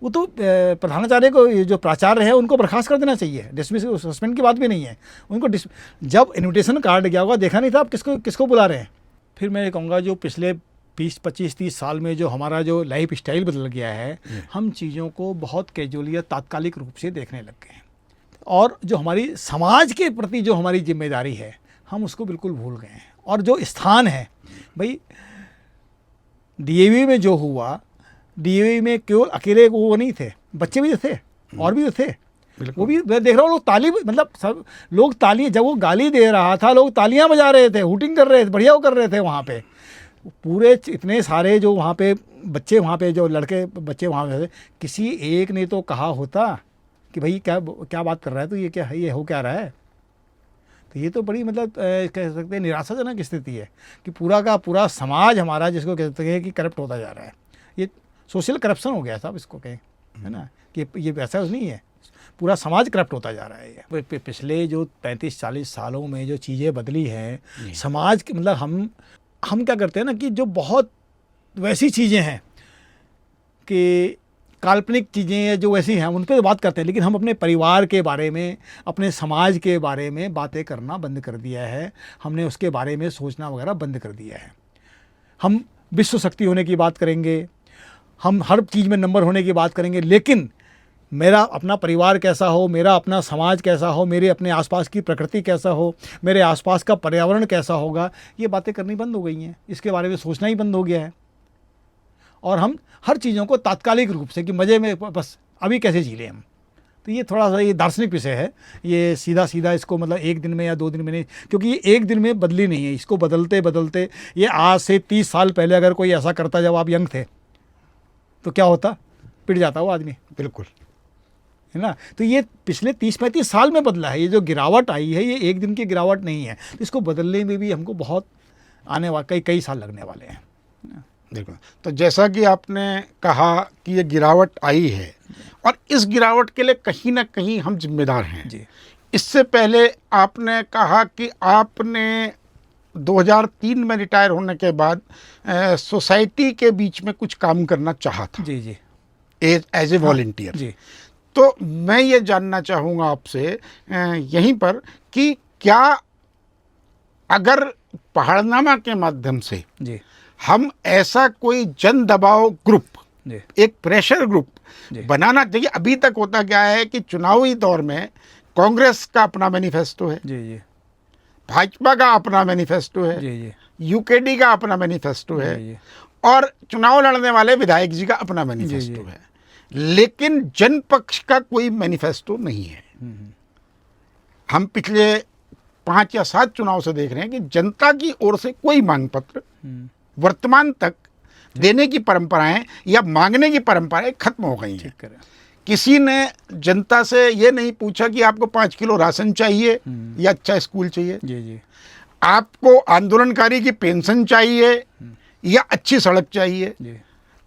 वो तो प्रधानाचार्य को, ये जो प्राचार्य है उनको बर्खास्त कर देना चाहिए। डिसमिस, सस्पेंड की बात भी नहीं है उनको। जब इन्विटेशन कार्ड गया होगा, देखा नहीं था आप किसको बुला रहे हैं। फिर मैं कहूँगा जो पिछले 20, 25, 30 साल में जो हमारा जो लाइफ स्टाइल बदल गया है, हम चीज़ों को बहुत कैजुअली या तात्कालिक रूप से देखने लग गए हैं। और जो हमारी समाज के प्रति जो हमारी जिम्मेदारी है, हम उसको बिल्कुल भूल गए हैं। और जो स्थान है भाई, डीएवी में जो हुआ, डीएवी में केवल अकेले वो नहीं थे, बच्चे भी थे और भी थे। वो भी मैं देख रहा हूँ, लोग ताली, मतलब सब लोग ताली, जब वो गाली दे रहा था लोग तालियां बजा रहे थे, हूटिंग कर रहे थे, बढ़िया वो कर रहे थे वहाँ पे। पूरे इतने सारे जो वहाँ पे बच्चे, वहाँ पे जो लड़के बच्चे वहाँ पे थे, किसी एक ने तो कहा होता कि भाई क्या बात कर रहा है, तो ये क्या है, ये हो क्या रहा है। तो ये तो बड़ी मतलब कह सकते हैं निराशाजनक स्थिति है कि पूरा का पूरा समाज हमारा, जिसको कहते हैं कि करप्ट होता जा रहा है। ये सोशल करप्शन हो गया साहब, इसको कहें, है ना, कि ये वैसा नहीं है, पूरा समाज करप्ट होता जा रहा है। ये पिछले जो 35-40 सालों में जो चीज़ें बदली हैं समाज की, मतलब हम क्या करते हैं ना कि जो बहुत वैसी चीज़ें हैं कि काल्पनिक चीज़ें जो वैसी हैं उन पर बात करते हैं, लेकिन हम अपने परिवार के बारे में, अपने समाज के बारे में बातें करना बंद कर दिया है। हमने उसके बारे में सोचना वगैरह बंद कर दिया है। हम विश्व शक्ति होने की बात करेंगे, हम हर चीज़ में नंबर होने की बात करेंगे, लेकिन मेरा अपना परिवार कैसा हो, मेरा अपना समाज कैसा हो, मेरे अपने आसपास की प्रकृति कैसा हो, मेरे आसपास का पर्यावरण कैसा होगा, ये बातें करनी बंद हो गई हैं। इसके बारे में सोचना ही बंद हो गया है। और हम हर चीज़ों को तात्कालिक रूप से कि मज़े में बस अभी कैसे जी लें हम। तो ये थोड़ा सा ये दार्शनिक विषय है। ये सीधा सीधा इसको मतलब एक दिन में या 2 दिन में नहीं, क्योंकि ये एक दिन में बदली नहीं है। इसको बदलते बदलते, ये आज से 30 साल पहले अगर कोई ऐसा करता जब आप यंग थे तो क्या होता, पिट जाता वो आदमी, बिल्कुल, है ना। तो ये पिछले 30-35 साल में बदला है। ये जो गिरावट आई है ये एक दिन की गिरावट नहीं है। तो इसको बदलने में भी हमको बहुत आने वाले कई साल लगने वाले हैं। बिल्कुल। तो जैसा कि आपने कहा कि ये गिरावट आई है और इस गिरावट के लिए कहीं ना कहीं हम जिम्मेदार हैं जी। इससे पहले आपने कहा कि आपने 2003 में रिटायर होने के बाद सोसाइटी के बीच में कुछ काम करना चाहा था। जी जी, एज ए वॉलंटियर। जी। तो मैं ये जानना चाहूँगा आपसे यहीं पर कि क्या अगर पहाड़नामा के माध्यम से जी हम ऐसा कोई जन दबाव ग्रुप, जी एक प्रेशर ग्रुप जी। बनाना चाहिए। अभी तक होता क्या है कि चुनावी दौर में कांग्रेस का अपना मैनिफेस्टो है, जी जी भाजपा का अपना मैनिफेस्टो है, जी जी यूकेडी का अपना मैनिफेस्टो है, जी और चुनाव लड़ने वाले विधायक जी का अपना मैनिफेस्टो है, लेकिन जनपक्ष का कोई मैनिफेस्टो नहीं है। हम पिछले 5 या 7 चुनाव से देख रहे हैं कि जनता की ओर से कोई मांग पत्र वर्तमान तक देने की परंपराएं या मांगने की परंपराएं खत्म हो गई हैं। किसी ने जनता से ये नहीं पूछा कि आपको 5 किलो राशन चाहिए या अच्छा स्कूल चाहिए, जी जी, आपको आंदोलनकारी की पेंशन चाहिए या अच्छी सड़क चाहिए। जी।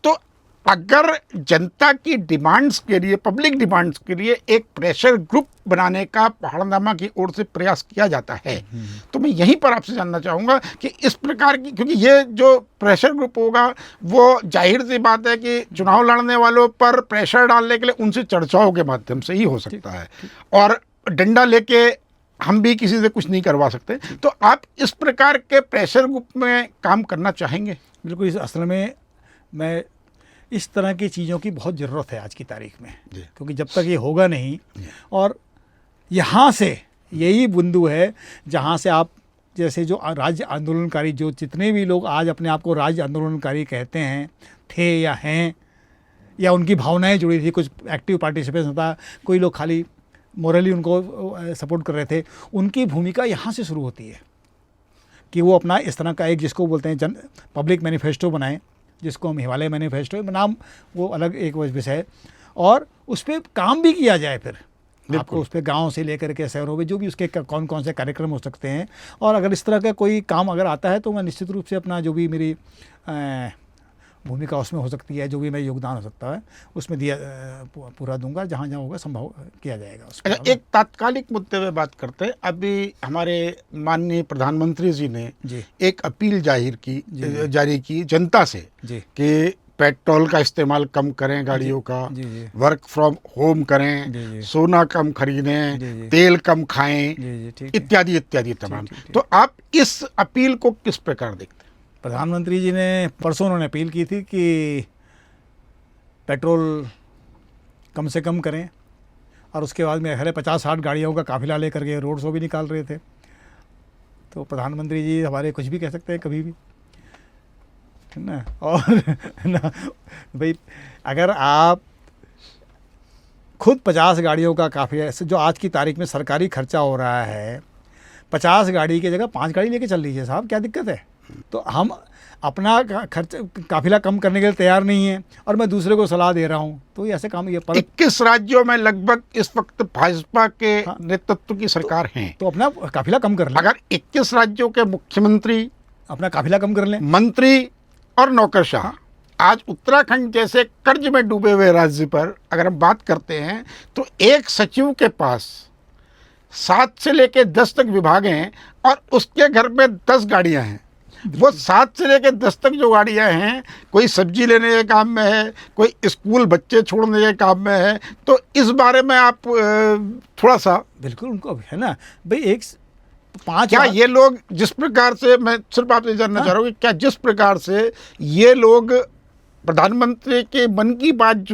तो अगर जनता की डिमांड्स के लिए, पब्लिक डिमांड्स के लिए एक प्रेशर ग्रुप बनाने का पहाड़नामा की ओर से प्रयास किया जाता है, तो मैं यहीं पर आपसे जानना चाहूँगा कि इस प्रकार की, क्योंकि ये जो प्रेशर ग्रुप होगा वो जाहिर सी बात है कि चुनाव लड़ने वालों पर प्रेशर डालने के लिए उनसे चर्चाओं के माध्यम से ही हो सकता है, और डंडा लेके हम भी किसी से कुछ नहीं करवा सकते। तो आप इस प्रकार के प्रेशर ग्रुप में काम करना चाहेंगे? बिल्कुल। इस असल में मैं इस तरह की चीज़ों की बहुत ज़रूरत है आज की तारीख में, क्योंकि जब तक ये होगा नहीं, और यहाँ से यही बिंदु है जहाँ से आप जैसे जो राज्य आंदोलनकारी, जो जितने भी लोग आज अपने आप को राज्य आंदोलनकारी कहते हैं, थे या हैं, या उनकी भावनाएं जुड़ी थी, कुछ एक्टिव पार्टिसिपेशन था, कोई लोग खाली मोरली उनको सपोर्ट कर रहे थे, उनकी भूमिका यहाँ से शुरू होती है कि वो अपना इस तरह का एक, जिसको बोलते हैं पब्लिक मैनिफेस्टो बनाएं, जिसको हम हिमालय मैनिफेस्टो नाम, वो अलग एक विषय है, और उस पर काम भी किया जाए। फिर आपको उस पर गाँव से लेकर के शहरों में जो भी उसके कौन कौन से कार्यक्रम हो सकते हैं, और अगर इस तरह का कोई काम अगर आता है तो मैं निश्चित रूप से अपना जो भी मेरी भूमिका उसमें हो सकती है, जो भी मेरा योगदान हो सकता है उसमें दिया पूरा दूंगा, जहाँ जहाँ होगा संभव किया जाएगा। अच्छा, एक तात्कालिक मुद्दे पे बात करते हैं। अभी हमारे माननीय प्रधानमंत्री जी ने एक अपील जारी की जनता से कि पेट्रोल का इस्तेमाल कम करें, गाड़ियों का वर्क फ्रॉम होम करें, सोना कम खरीदें, तेल कम खाएं, इत्यादि इत्यादि तमाम। तो आप इस अपील को किस प्रकार देखते हैं? प्रधानमंत्री जी ने परसों उन्होंने अपील की थी कि पेट्रोल कम से कम करें, और उसके बाद में खैर 50-60 गाड़ियों का काफिला लेकर के रोड शो भी निकाल रहे थे। तो प्रधानमंत्री जी हमारे कुछ भी कह सकते हैं कभी भी, है ना। और ना भाई, अगर आप खुद 50 गाड़ियों का काफिला, जो आज की तारीख में सरकारी खर्चा हो रहा है, 50 गाड़ी की जगह 5 गाड़ी लेके चल लीजिए साहब, क्या दिक्कत है? तो हम अपना खर्च काफिला कम करने के लिए तैयार नहीं है, और मैं दूसरे को सलाह दे रहा हूँ, तो ये ऐसे काम, ये 21 राज्यों में लगभग इस वक्त भाजपा के नेतृत्व की सरकार है, तो अपना काफिला कम कर लें। अगर 21 राज्यों के मुख्यमंत्री अपना काफिला कम कर लें, मंत्री और नौकरशाह, आज उत्तराखंड जैसे कर्ज में डूबे हुए राज्य पर अगर हम बात करते हैं तो एक सचिव के पास 7 से लेकर 10 तक विभाग हैं, और उसके घर में 10 गाड़ियां हैं। वो 7 से लेकर 10 तक जो गाड़ियां हैं, कोई सब्जी लेने के काम में है, कोई स्कूल बच्चे छोड़ने के काम में है। तो इस बारे में आप थोड़ा सा, बिल्कुल उनको है ना भाई, एक 5 क्या ये लोग जिस प्रकार से, मैं सिर्फ आपसे जानना चाह रहा हूँ कि क्या जिस प्रकार से ये लोग प्रधानमंत्री के मन की बात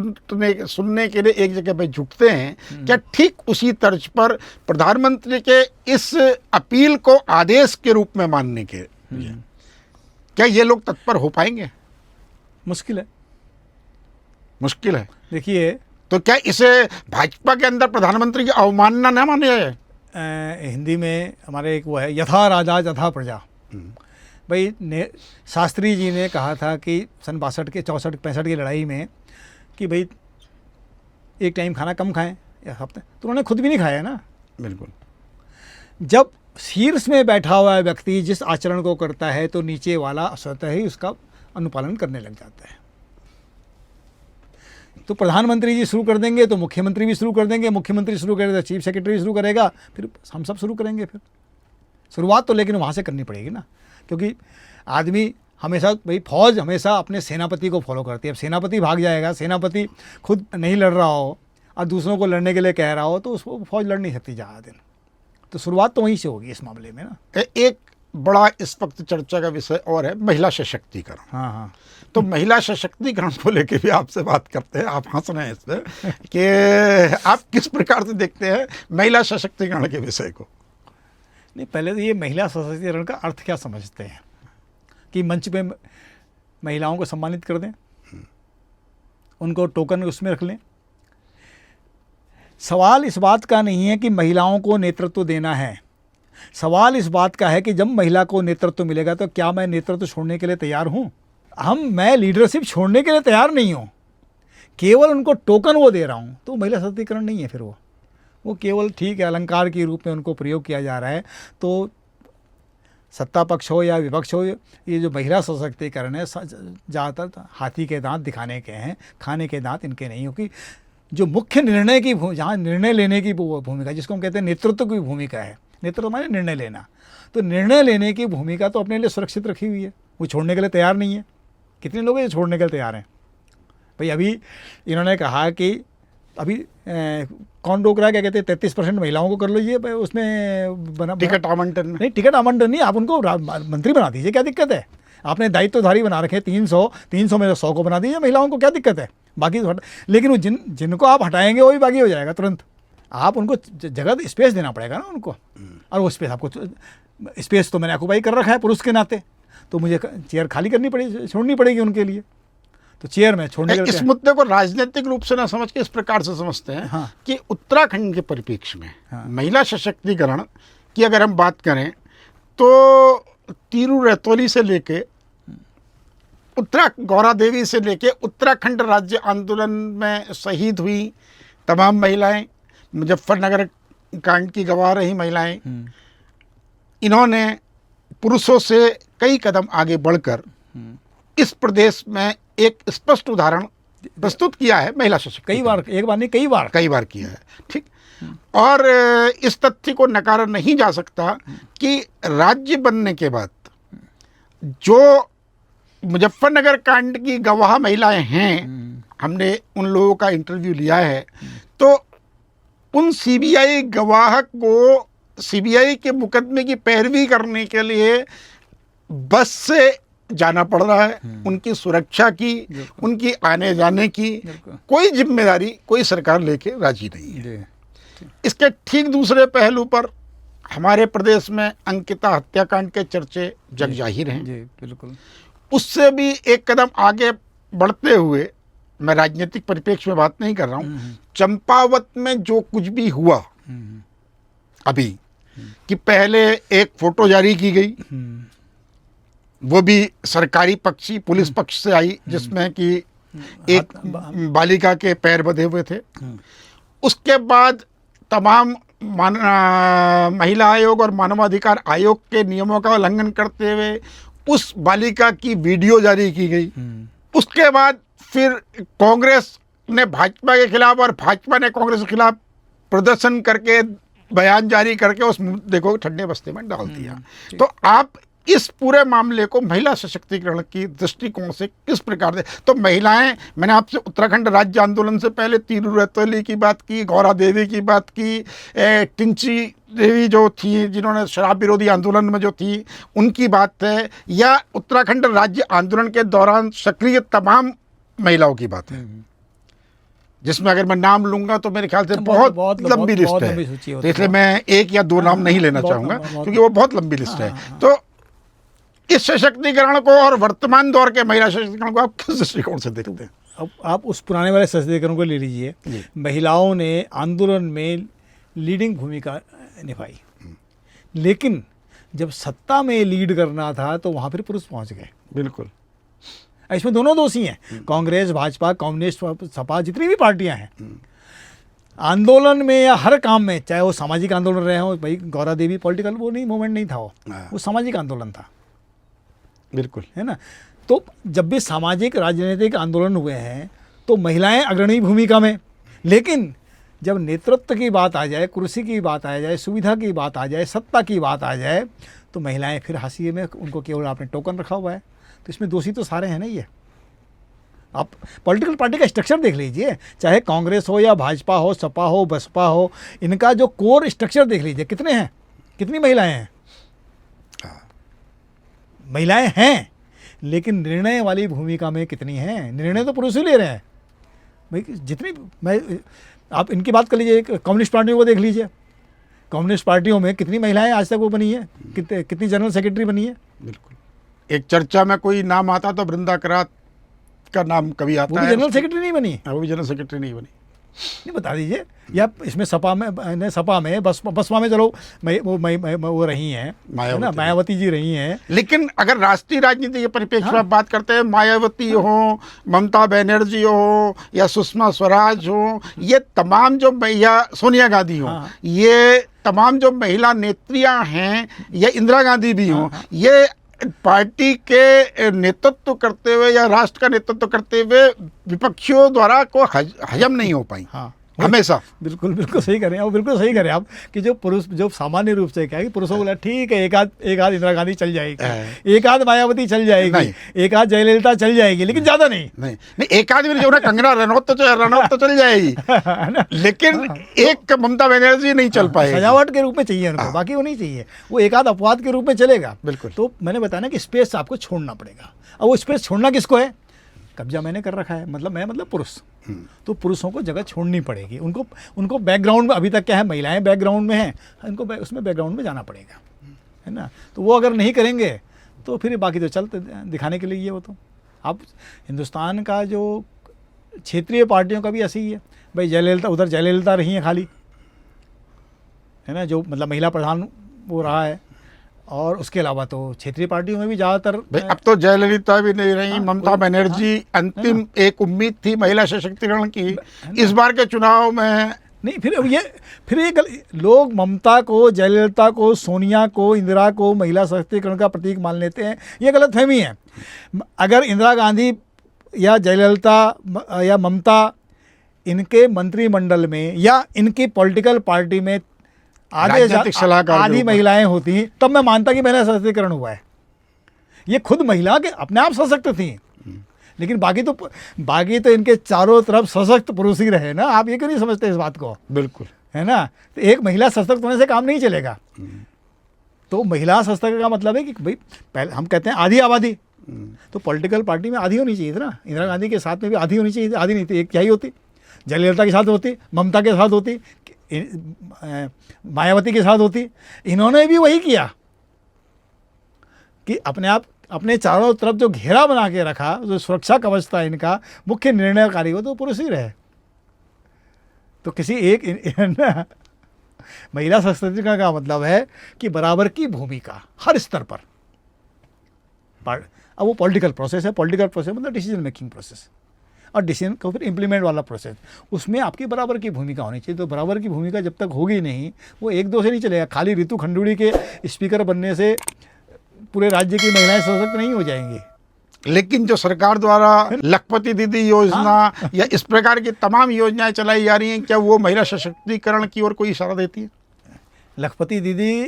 सुनने के लिए एक जगह पे झुकते हैं, क्या ठीक उसी तर्ज पर प्रधानमंत्री के इस अपील को आदेश के रूप में मानने के क्या ये लोग तत्पर हो पाएंगे? मुश्किल है, मुश्किल है। देखिए, तो क्या इसे भाजपा के अंदर प्रधानमंत्री की अवमानना न मानी जाए? हिंदी में हमारे एक वो है, यथा राजा तथा प्रजा। भाई शास्त्री जी ने कहा था कि सन 62 के 64-65 की लड़ाई में कि भाई एक टाइम खाना कम खाएं या हफ्ते, तो उन्होंने खुद भी नहीं खाया ना। बिल्कुल। जब शीर्ष में बैठा हुआ व्यक्ति जिस आचरण को करता है, तो नीचे वाला स्वतः ही उसका अनुपालन करने लग जाता है। तो प्रधानमंत्री जी शुरू कर देंगे तो मुख्यमंत्री भी शुरू कर देंगे, मुख्यमंत्री शुरू करेगा तो चीफ सेक्रेटरी शुरू करेगा, फिर हम सब शुरू करेंगे। फिर शुरुआत तो लेकिन वहाँ से करनी पड़ेगी ना, क्योंकि आदमी हमेशा, भाई फौज हमेशा अपने सेनापति को फॉलो करती है। अब सेनापति भाग जाएगा, सेनापति खुद नहीं लड़ रहा हो और दूसरों को लड़ने के लिए कह रहा हो, तो उसको फौज लड़ नहीं सकती ज़्यादा दिन। तो शुरुआत तो वहीं से होगी इस मामले में ना। एक बड़ा इस वक्त चर्चा का विषय और है महिला सशक्तिकरण। हाँ हाँ। तो महिला सशक्तिकरण को लेकर भी आपसे बात करते हैं। आप हंस रहे हैं इस पर कि आप किस प्रकार से देखते हैं महिला सशक्तिकरण के विषय को? नहीं, पहले तो ये महिला सशक्तिकरण का अर्थ क्या समझते हैं कि मंच पे महिलाओं को सम्मानित कर दें, उनको टोकन उसमें रख लें। सवाल इस बात का नहीं है कि महिलाओं को नेतृत्व देना है, सवाल इस बात का है कि जब महिला को नेतृत्व मिलेगा तो क्या मैं नेतृत्व छोड़ने के लिए तैयार हूँ? मैं लीडरशिप छोड़ने के लिए तैयार नहीं हूँ, केवल उनको टोकन वो दे रहा हूँ, तो महिला सशक्तिकरण नहीं है। फिर वो केवल ठीक है अलंकार के रूप में उनको प्रयोग किया जा रहा है। तो सत्ता पक्ष हो या विपक्ष हो, ये जो महिला सशक्तिकरण है ज़्यादातर हाथी के दांत दिखाने के हैं, खाने के दांत इनके नहीं हो। कि जो मुख्य निर्णय की जहाँ निर्णय लेने की भूमिका, जिसको हम कहते हैं नेतृत्व की भूमिका है, नेतृत्व माने निर्णय लेना, तो निर्णय लेने की भूमिका तो अपने लिए सुरक्षित रखी हुई है, वो छोड़ने के लिए तैयार नहीं है। कितने लोग ये छोड़ने के लिए तैयार हैं? भाई अभी इन्होंने कहा कि अभी कौन रोक रहा है, क्या कहते हैं 33% महिलाओं को कर लीजिए, उसमें बना टिकट आवंटन में। नहीं, टिकट आवंटन नहीं, आप उनको मंत्री बना दीजिए, क्या दिक्कत है? आपने दायित्वधारी बना रखे 300 में 100 को बना दीजिए महिलाओं को, क्या दिक्कत है? बाकी लेकिन वो जिनको आप हटाएंगे वो भी बाकी हो जाएगा तुरंत। आप उनको जगह स्पेस देना पड़ेगा ना उनको, और वो स्पेस आपको, स्पेस तो मैंने ऑक्युपाई कर रखा है पुरुष के नाते, तो मुझे चेयर खाली करनी पड़ेगी, छोड़नी पड़ेगी उनके लिए। तो चेयर में छोड़ने इस मुद्दे को राजनीतिक रूप से ना समझ के इस प्रकार से समझते हैं हाँ। कि उत्तराखंड के परिप्रेक्ष्य में हाँ। महिला सशक्तिकरण की अगर हम बात करें तो तीरू रैतोली से लेके गौरा देवी से लेके उत्तराखंड राज्य आंदोलन में शहीद हुई तमाम महिलाएं, मुजफ्फरनगर कांड की गवाह रही महिलाएं, इन्होंने पुरुषों से कई कदम आगे बढ़कर इस प्रदेश में एक स्पष्ट उदाहरण प्रस्तुत किया है महिला सशक्तिकरण। कई बार, एक बार नहीं कई बार किया है। ठीक। और इस तथ्य को नकारा नहीं जा सकता कि राज्य बनने के बाद जो मुजफ्फरनगर कांड की गवाह महिलाएं हैं, हमने उन लोगों का इंटरव्यू लिया है, तो उन सीबीआई गवाह को सीबीआई के मुकदमे की पैरवी करने के लिए बस से जाना पड़ रहा है। उनकी सुरक्षा की, उनकी आने जाने की कोई जिम्मेदारी कोई सरकार लेके राजी नहीं है। इसके ठीक दूसरे पहलू पर हमारे प्रदेश में अंकिता हत्याकांड के चर्चे जग जाहिर हैं। बिल्कुल। उससे भी एक कदम आगे बढ़ते हुए, मैं राजनीतिक परिप्रेक्ष्य में बात नहीं कर रहा हूँ, चंपावत में जो कुछ भी हुआ अभी कि पहले एक फोटो जारी की गई, वो भी सरकारी पक्षी पुलिस पक्ष से आई, जिसमें कि एक बालिका के पैर बंधे हुए थे। उसके बाद तमाम महिला आयोग और मानवाधिकार आयोग के नियमों का उल्लंघन करते हुए उस बालिका की वीडियो जारी की गई। उसके बाद फिर कांग्रेस ने भाजपा के खिलाफ और भाजपा ने कांग्रेस के खिलाफ प्रदर्शन करके बयान जारी करके उस मुद्दे को ठंडे बस्ते में डाल दिया। तो आप इस पूरे मामले को महिला सशक्तिकरण की दृष्टिकोण से किस प्रकार से, तो महिलाएं, मैंने आपसे उत्तराखंड राज्य आंदोलन से पहले तीरू रैतोली की बात की, गौरा देवी की बात की, टिंची देवी जो थी जिन्होंने शराब विरोधी आंदोलन में जो थी उनकी बात है, या उत्तराखंड राज्य आंदोलन के दौरान सक्रिय तमाम महिलाओं की बात है, जिसमें अगर मैं नाम लूंगा तो मेरे ख्याल से बहुत लंबी लिस्ट है। तो इसलिए मैं एक या दो नाम नहीं लेना चाहूँगा क्योंकि वो बहुत लंबी लिस्ट है। तो इस सशक्तिकरण को और वर्तमान दौर के महिला सशक्तिकरण को आप किस दृष्टिकोण से देखते हैं? अब आप उस पुराने वाले सशक्तिकरण को ले लीजिए। महिलाओं ने आंदोलन में लीडिंग भूमिका निभाई, लेकिन जब सत्ता में लीड करना था तो वहाँ फिर पुरुष पहुँच गए। बिल्कुल। इसमें दोनों दोषी हैं, कांग्रेस, भाजपा, कम्युनिस्ट, सपा, जितनी भी पार्टियां हैं। आंदोलन में या हर काम में, चाहे वो सामाजिक आंदोलन रहे हो, भाई गौरा देवी पॉलिटिकल वो नहीं मूवमेंट नहीं था, वो सामाजिक आंदोलन था। बिल्कुल, है ना। तो जब भी सामाजिक राजनीतिक आंदोलन हुए हैं तो महिलाएं अग्रणी भूमिका में, लेकिन जब नेतृत्व की बात आ जाए, कुर्सी की बात आ जाए, सुविधा की बात आ जाए, सत्ता की बात आ जाए, तो महिलाएं फिर हाशिए में, उनको केवल आपने टोकन रखा हुआ है। तो इसमें दोषी तो सारे हैं ना। ये आप पॉलिटिकल पार्टी का स्ट्रक्चर देख लीजिए, चाहे कांग्रेस हो या भाजपा हो, सपा हो, बसपा हो, इनका जो कोर स्ट्रक्चर देख लीजिए, कितने हैं, कितनी महिलाएं हैं। महिलाएं हैं, लेकिन निर्णय वाली भूमिका में कितनी हैं? निर्णय तो पुरुष ही ले रहे हैं भाई। जितनी आप इनकी बात कर लीजिए, कम्युनिस्ट पार्टियों को देख लीजिए, कम्युनिस्ट पार्टियों में कितनी महिलाएं आज तक वो बनी है, कितनी जनरल सेक्रेटरी बनी है। बिल्कुल। एक चर्चा में कोई नाम आता तो वृंदा करात का नाम कभी आता है, जनरल सेक्रेटरी नहीं बनी। वो भी जनरल सेक्रेटरी नहीं बनी। नहीं, बता दीजिए। या इसमें सपा में बसपा में चलो वो रही हैं, ना, मायावती जी रही हैं। लेकिन अगर राष्ट्रीय राजनीति के परिप्रेक्ष्य में बात करते हैं, मायावती हो, ममता बनर्जी हो, या सुषमा स्वराज हो, ये तमाम जो या सोनिया गांधी हो, ये तमाम जो महिला नेत्रियां हैं, या इंदिरा गांधी भी हो, ये पार्टी के नेतृत्व करते हुए या राष्ट्र का नेतृत्व करते हुए विपक्षियों द्वारा को हजम नहीं हो पाई। हमेशा। बिल्कुल बिल्कुल सही करें आप, बिल्कुल सही करें आप कि जो पुरुष, जो सामान्य रूप से क्या है कि पुरुषों को बोला ठीक है, एक आध इंदिरा गांधी चल जाएगी, एक आध मायावती चल जाएगी, एक आध जयललिता चल जाएगी, लेकिन ज्यादा नहीं, एक आदमी जो ना कंगना रनौत तो चल जाएगी, लेकिन एक ममता बनर्जी नहीं चल पाए। सजावट के रूप में चाहिए उनको, बाकी वो नहीं चाहिए, वो एक आध अपवाद के रूप में चलेगा। बिल्कुल। तो मैंने बताया ना कि स्पेस आपको छोड़ना पड़ेगा। अब वो स्पेस छोड़ना किसको है? कब्जा मैंने कर रखा है, मतलब पुरुष, तो पुरुषों को जगह छोड़नी पड़ेगी। उनको बैकग्राउंड में, अभी तक क्या है, महिलाएं बैकग्राउंड में हैं, इनको उसमें बैकग्राउंड में जाना पड़ेगा, है ना। तो वो अगर नहीं करेंगे तो फिर बाकी तो चलते दिखाने के लिए ये, वो तो अब हिंदुस्तान का जो क्षेत्रीय पार्टियों का भी ऐसे ही है भाई। जयललिता, उधर जयललिता रही हैं खाली, है ना, जो मतलब महिला प्रधान वो रहा है, और उसके अलावा तो क्षेत्रीय पार्टियों में भी ज़्यादातर भाई अब तो जयललिता भी नहीं रही, ममता बनर्जी अंतिम एक उम्मीद थी महिला सशक्तिकरण की, इस बार के चुनाव में नहीं। फिर ये लोग ममता को, जयललिता को, सोनिया को, इंदिरा को महिला सशक्तिकरण का प्रतीक मान लेते हैं। ये गलतफहमी है। अगर इंदिरा गांधी या जयललिता या ममता इनके मंत्रिमंडल में या इनकी पॉलिटिकल पार्टी में आधी महिलाएं होती, तब मैं मानता कि महिला सशक्तिकरण हुआ है। ये खुद महिला के अपने आप सशक्त थी, लेकिन बाकी तो इनके चारों तरफ सशक्त पुरुष ही रहे ना। आप ये क्यों नहीं समझते इस बात को? बिल्कुल, है ना। तो एक महिला सशक्त होने से काम नहीं चलेगा। तो महिला सशक्त का मतलब है कि भाई पहले हम कहते हैं आधी आबादी, तो पॉलिटिकल पार्टी में आधी होनी चाहिए थी ना। इंदिरा गांधी के साथ में भी आधी होनी चाहिए थी, आधी नहीं थी, एक क्या ही होती। जयललिता के साथ होती, ममता के साथ होती, मायावती के साथ होती। इन्होंने भी वही किया कि अपने चारों तरफ जो घेरा बना के रखा, जो सुरक्षा कवच था इनका, मुख्य निर्णयकारी वो तो पुरुष ही रहे। तो किसी एक महिला सशक्तिकरण का मतलब है कि बराबर की भूमिका हर स्तर पर। अब वो पॉलिटिकल प्रोसेस है, पॉलिटिकल प्रोसेस मतलब डिसीजन मेकिंग प्रोसेस, और डिसीजन को फिर इम्प्लीमेंट वाला प्रोसेस, उसमें आपकी बराबर की भूमिका होनी चाहिए। तो बराबर की भूमिका जब तक होगी नहीं, वो एक दो से नहीं चलेगा। खाली रितु खंडूड़ी के स्पीकर बनने से पूरे राज्य की महिलाएं सशक्त नहीं हो जाएंगी। लेकिन जो सरकार द्वारा लखपति दीदी योजना या इस प्रकार की तमाम योजनाएं चलाई जा रही हैं, क्या वो महिला सशक्तिकरण की ओर कोई इशारा देती है? लखपति दीदी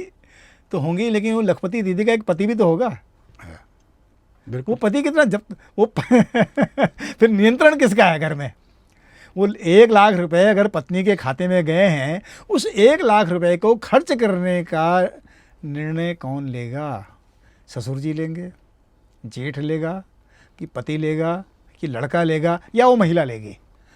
तो होंगी, लेकिन वो लखपति दीदी का एक पति भी तो होगा। वो पति कितना जब वो फिर नियंत्रण किसका है घर में? वो 1 लाख रुपए अगर पत्नी के खाते में गए हैं, उस 1 लाख रुपए को खर्च करने का निर्णय कौन लेगा? ससुर जी लेंगे, जेठ लेगा, कि पति लेगा, कि लड़का लेगा, या वो महिला लेगी?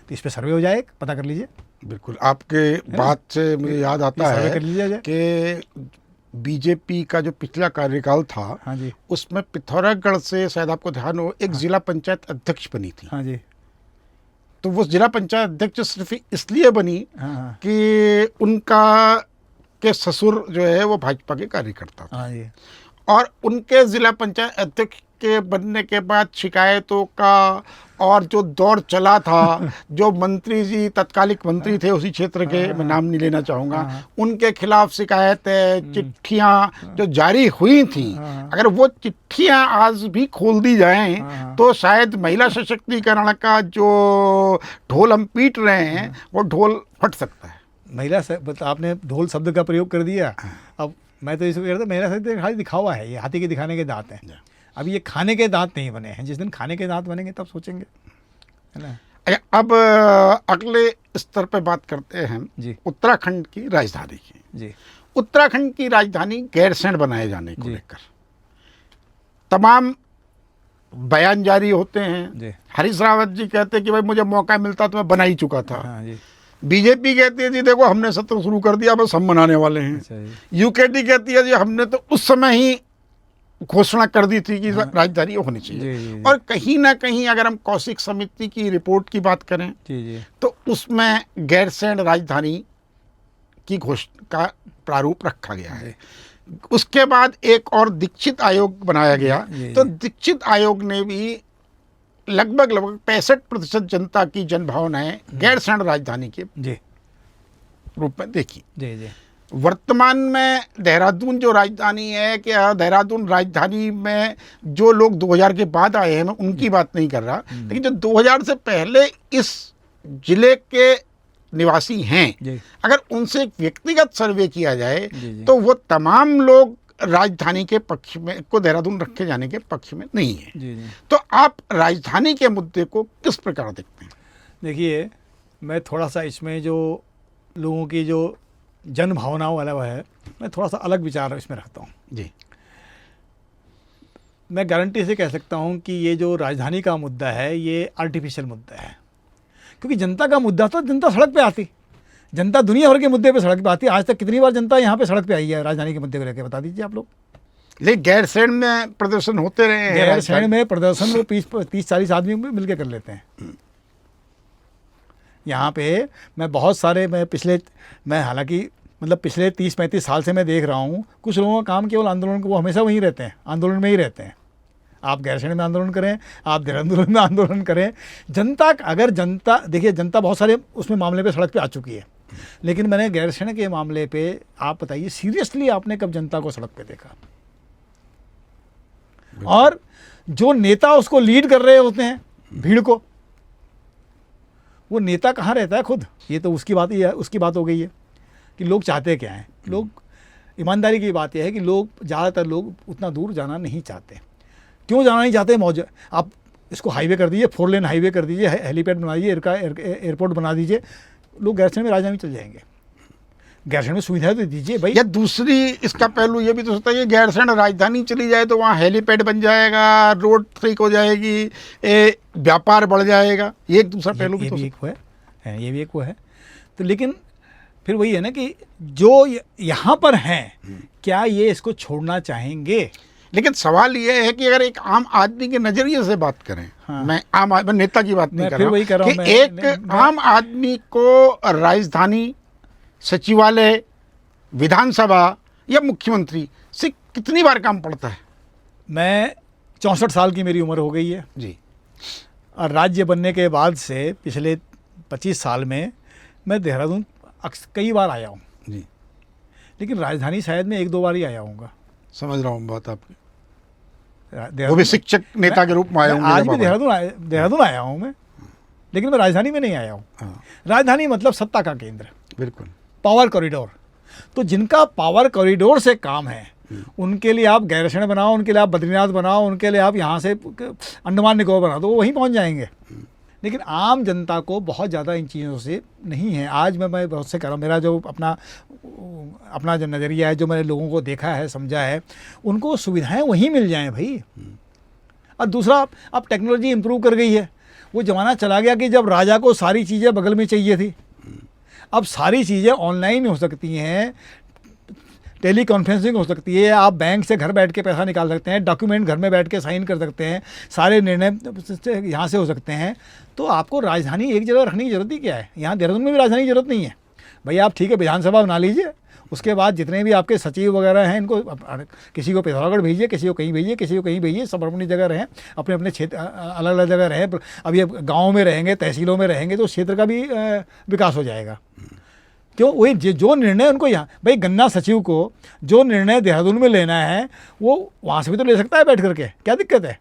तो इस पे सर्वे हो जाए, पता कर लीजिए। बिल्कुल, आपके बात से मुझे याद आता है कर लीजिए कि बीजेपी का जो पिछला कार्यकाल था, हाँ जी, उसमें पिथौरागढ़ से शायद आपको ध्यान हो, एक जिला पंचायत अध्यक्ष बनी थी। हाँ जी। तो वो जिला पंचायत अध्यक्ष सिर्फ इसलिए बनी हाँ कि उनका के ससुर जो है वो भाजपा के कार्यकर्ता था। हाँ जी। और उनके जिला पंचायत अध्यक्ष के बनने के बाद शिकायतों का और जो दौर चला था, जो मंत्री जी तत्कालिक मंत्री थे उसी क्षेत्र के, मैं नाम नहीं लेना चाहूँगा, उनके खिलाफ शिकायतें, चिट्ठियाँ जो जारी हुई थी, अगर वो चिट्ठियाँ आज भी खोल दी जाएं तो शायद महिला सशक्तिकरण का जो ढोल हम पीट रहे हैं वो ढोल फट सकता है। आपने ढोल शब्द का प्रयोग कर दिया। अब मैं तो इसको कह रहा था, महिला सशक्तिकरण खाली दिखावा है, ये हाथी के दिखाने के दांत हैं। अब ये खाने के दांत नहीं बने हैं। जिस दिन खाने के दांत बनेंगे तब सोचेंगे, है ना। अब अगले स्तर पे बात करते हैं जी, उत्तराखंड की राजधानी की। जी, उत्तराखंड की राजधानी गैरसैंण बनाए जाने को जी, लेकर तमाम बयान जारी होते हैं। जी, हरीश रावत जी कहते हैं कि भाई मुझे मौका मिलता तो मैं बना ही चुका था। हाँ जी, बीजेपी कहती है जी देखो हमने सत्र शुरू कर दिया, बस हम बनाने वाले हैं। अच्छा जी, यूकेडी कहती है जी हमने तो उस समय ही घोषणा कर दी थी कि राजधानी होनी चाहिए। जी, जी, और कहीं ना कहीं अगर हम कौशिक समिति की रिपोर्ट की बात करें जी, जी, तो उसमें गैरसैंण राजधानी की घोषणा का प्रारूप रखा गया है। उसके बाद एक और दीक्षित आयोग बनाया गया। जी, तो जी, दीक्षित आयोग ने भी लगभग 65% जनता की जनभावनाएं गैरसैंण राजधानी के जी, रूप में देखी। जी, जी, वर्तमान में देहरादून जो राजधानी है, कि देहरादून राजधानी में जो लोग 2000 के बाद आए हैं, मैं उनकी बात नहीं कर रहा, लेकिन जो 2000 से पहले इस जिले के निवासी हैं, जी, अगर उनसे एक व्यक्तिगत सर्वे किया जाए जी, जी, तो वो तमाम लोग राजधानी के पक्ष में को देहरादून रखे जाने के पक्ष में नहीं है। जी, जी। तो आप राजधानी के मुद्दे को किस प्रकार देखते हैं? देखिए, मैं थोड़ा सा इसमें जो लोगों की जो जन भावनाओं वाला है, मैं थोड़ा सा अलग विचार इसमें रखता हूँ। जी, मैं गारंटी से कह सकता हूँ कि ये जो राजधानी का मुद्दा है ये आर्टिफिशियल मुद्दा है, क्योंकि जनता का मुद्दा तो जनता सड़क पे आती, जनता दुनिया भर के मुद्दे पे सड़क पे आती है। आज तक कितनी बार जनता यहाँ पे सड़क पे आई है राजधानी के मुद्दे को लेकर, बता दीजिए आप लोग। लेकिन गैरसैंण में प्रदर्शन होते रहे हैं। गैरसैंण में प्रदर्शन वो 30-40 आदमी मिलकर कर लेते हैं। यहाँ पे मैं बहुत सारे मैं हालांकि मतलब पिछले 30-35 साल से मैं देख रहा हूँ, कुछ लोगों का काम केवल आंदोलन, वो हमेशा वहीं रहते हैं, आंदोलन में ही रहते हैं। आप गैरसैंण में आंदोलन करें, आप देहरादून में आंदोलन करें, जनता देखिए, जनता बहुत सारे उसमें मामले पे सड़क पे आ चुकी है, लेकिन मैंने गैरसैंण के मामले पे, आप बताइए सीरियसली आपने कब जनता को सड़क पे देखा? और जो नेता उसको लीड कर रहे होते हैं भीड़ को, वो नेता कहाँ रहता है खुद? ये तो उसकी बात हो गई है कि लोग चाहते क्या हैं। लोग, ईमानदारी की बात यह है कि ज़्यादातर लोग उतना दूर जाना नहीं चाहते। क्यों जाना नहीं चाहते? आप इसको हाईवे कर दीजिए, 4 लेन हाईवे कर दीजिए, हेलीपैड बना दीजिए, एयरपोर्ट बना दीजिए, लोग गैरसैंण में राजधानी चल जाएंगे। गैरसैंण में सुविधाएं तो दीजिए भाई। या दूसरी इसका पहलू ये भी तो होता है कि गैरसैंण राजधानी चली जाए तो वहाँ हेलीपैड बन जाएगा, रोड ठीक हो जाएगी, व्यापार बढ़ जाएगा। ये एक दूसरा पहलू भी तो ये भी एक वो है। तो लेकिन फिर वही है ना कि जो यहाँ पर हैं, क्या ये इसको छोड़ना चाहेंगे? लेकिन सवाल ये है कि अगर एक आम आदमी के नजरिए से बात करें, हाँ। मैं आम आदमी, नेता की बात नहीं कर रहा हूं, कि एक आम आदमी को राजधानी, सचिवालय, विधानसभा या मुख्यमंत्री से कितनी बार काम पड़ता है? मैं 64 साल की मेरी उम्र हो गई है जी, और राज्य बनने के बाद से पिछले 25 साल में मैं देहरादून कई बार आया हूँ जी, लेकिन राजधानी शायद मैं 1-2 बार ही आया हूँगा। समझ रहा हूँ बात आपकी। वो भी शिक्षक नेता के रूप में आया हूँ। आज भी देहरादून आया हूँ मैं, लेकिन मैं राजधानी में नहीं आया हूँ। हाँ। राजधानी मतलब सत्ता का केंद्र, बिल्कुल, पावर कॉरिडोर। तो जिनका पावर कॉरिडोर से काम है, उनके लिए आप गैरसैंण बनाओ, उनके लिए आप बद्रीनाथ बनाओ, उनके लिए आप यहाँ से अंडमान निकोबार बना दो, वो वहीं पहुँच जाएंगे। लेकिन आम जनता को बहुत ज़्यादा इन चीज़ों से नहीं है। आज मैं बहुत से कर रहा हूँ, मेरा जो अपना जो नज़रिया है, जो मैंने लोगों को देखा है, समझा है, उनको सुविधाएं वहीं मिल जाएं भाई। और दूसरा, अब टेक्नोलॉजी इम्प्रूव कर गई है। वो ज़माना चला गया कि जब राजा को सारी चीज़ें बगल में चाहिए थी। अब सारी चीज़ें ऑनलाइन हो सकती हैं, टेली कॉन्फ्रेंसिंग हो सकती है, आप बैंक से घर बैठ के पैसा निकाल सकते हैं, डॉक्यूमेंट घर में बैठ के साइन कर सकते हैं, सारे निर्णय यहाँ से हो सकते हैं। तो आपको राजधानी एक जगह रखने की ज़रूरत ही क्या है? यहाँ देहरादून में भी राजधानी की ज़रूरत नहीं है भाई। आप ठीक है विधानसभा बना लीजिए, उसके बाद जितने भी आपके सचिव वगैरह हैं, इनको किसी को पिथौरागढ़ भेजिए, किसी को कहीं भेजिए, किसी को कहीं भेजिए, सब अपनी जगह रहें, अपने अपने क्षेत्र अलग अलग जगह रहें। अब ये गाँव में रहेंगे, तहसीलों में रहेंगे, तो क्षेत्र का भी विकास हो जाएगा। क्यों? वही जो निर्णय उनको यहाँ, भाई गन्ना सचिव को जो निर्णय देहरादून में लेना है, वो वहाँ से भी तो ले सकता है बैठ करके, क्या दिक्कत है?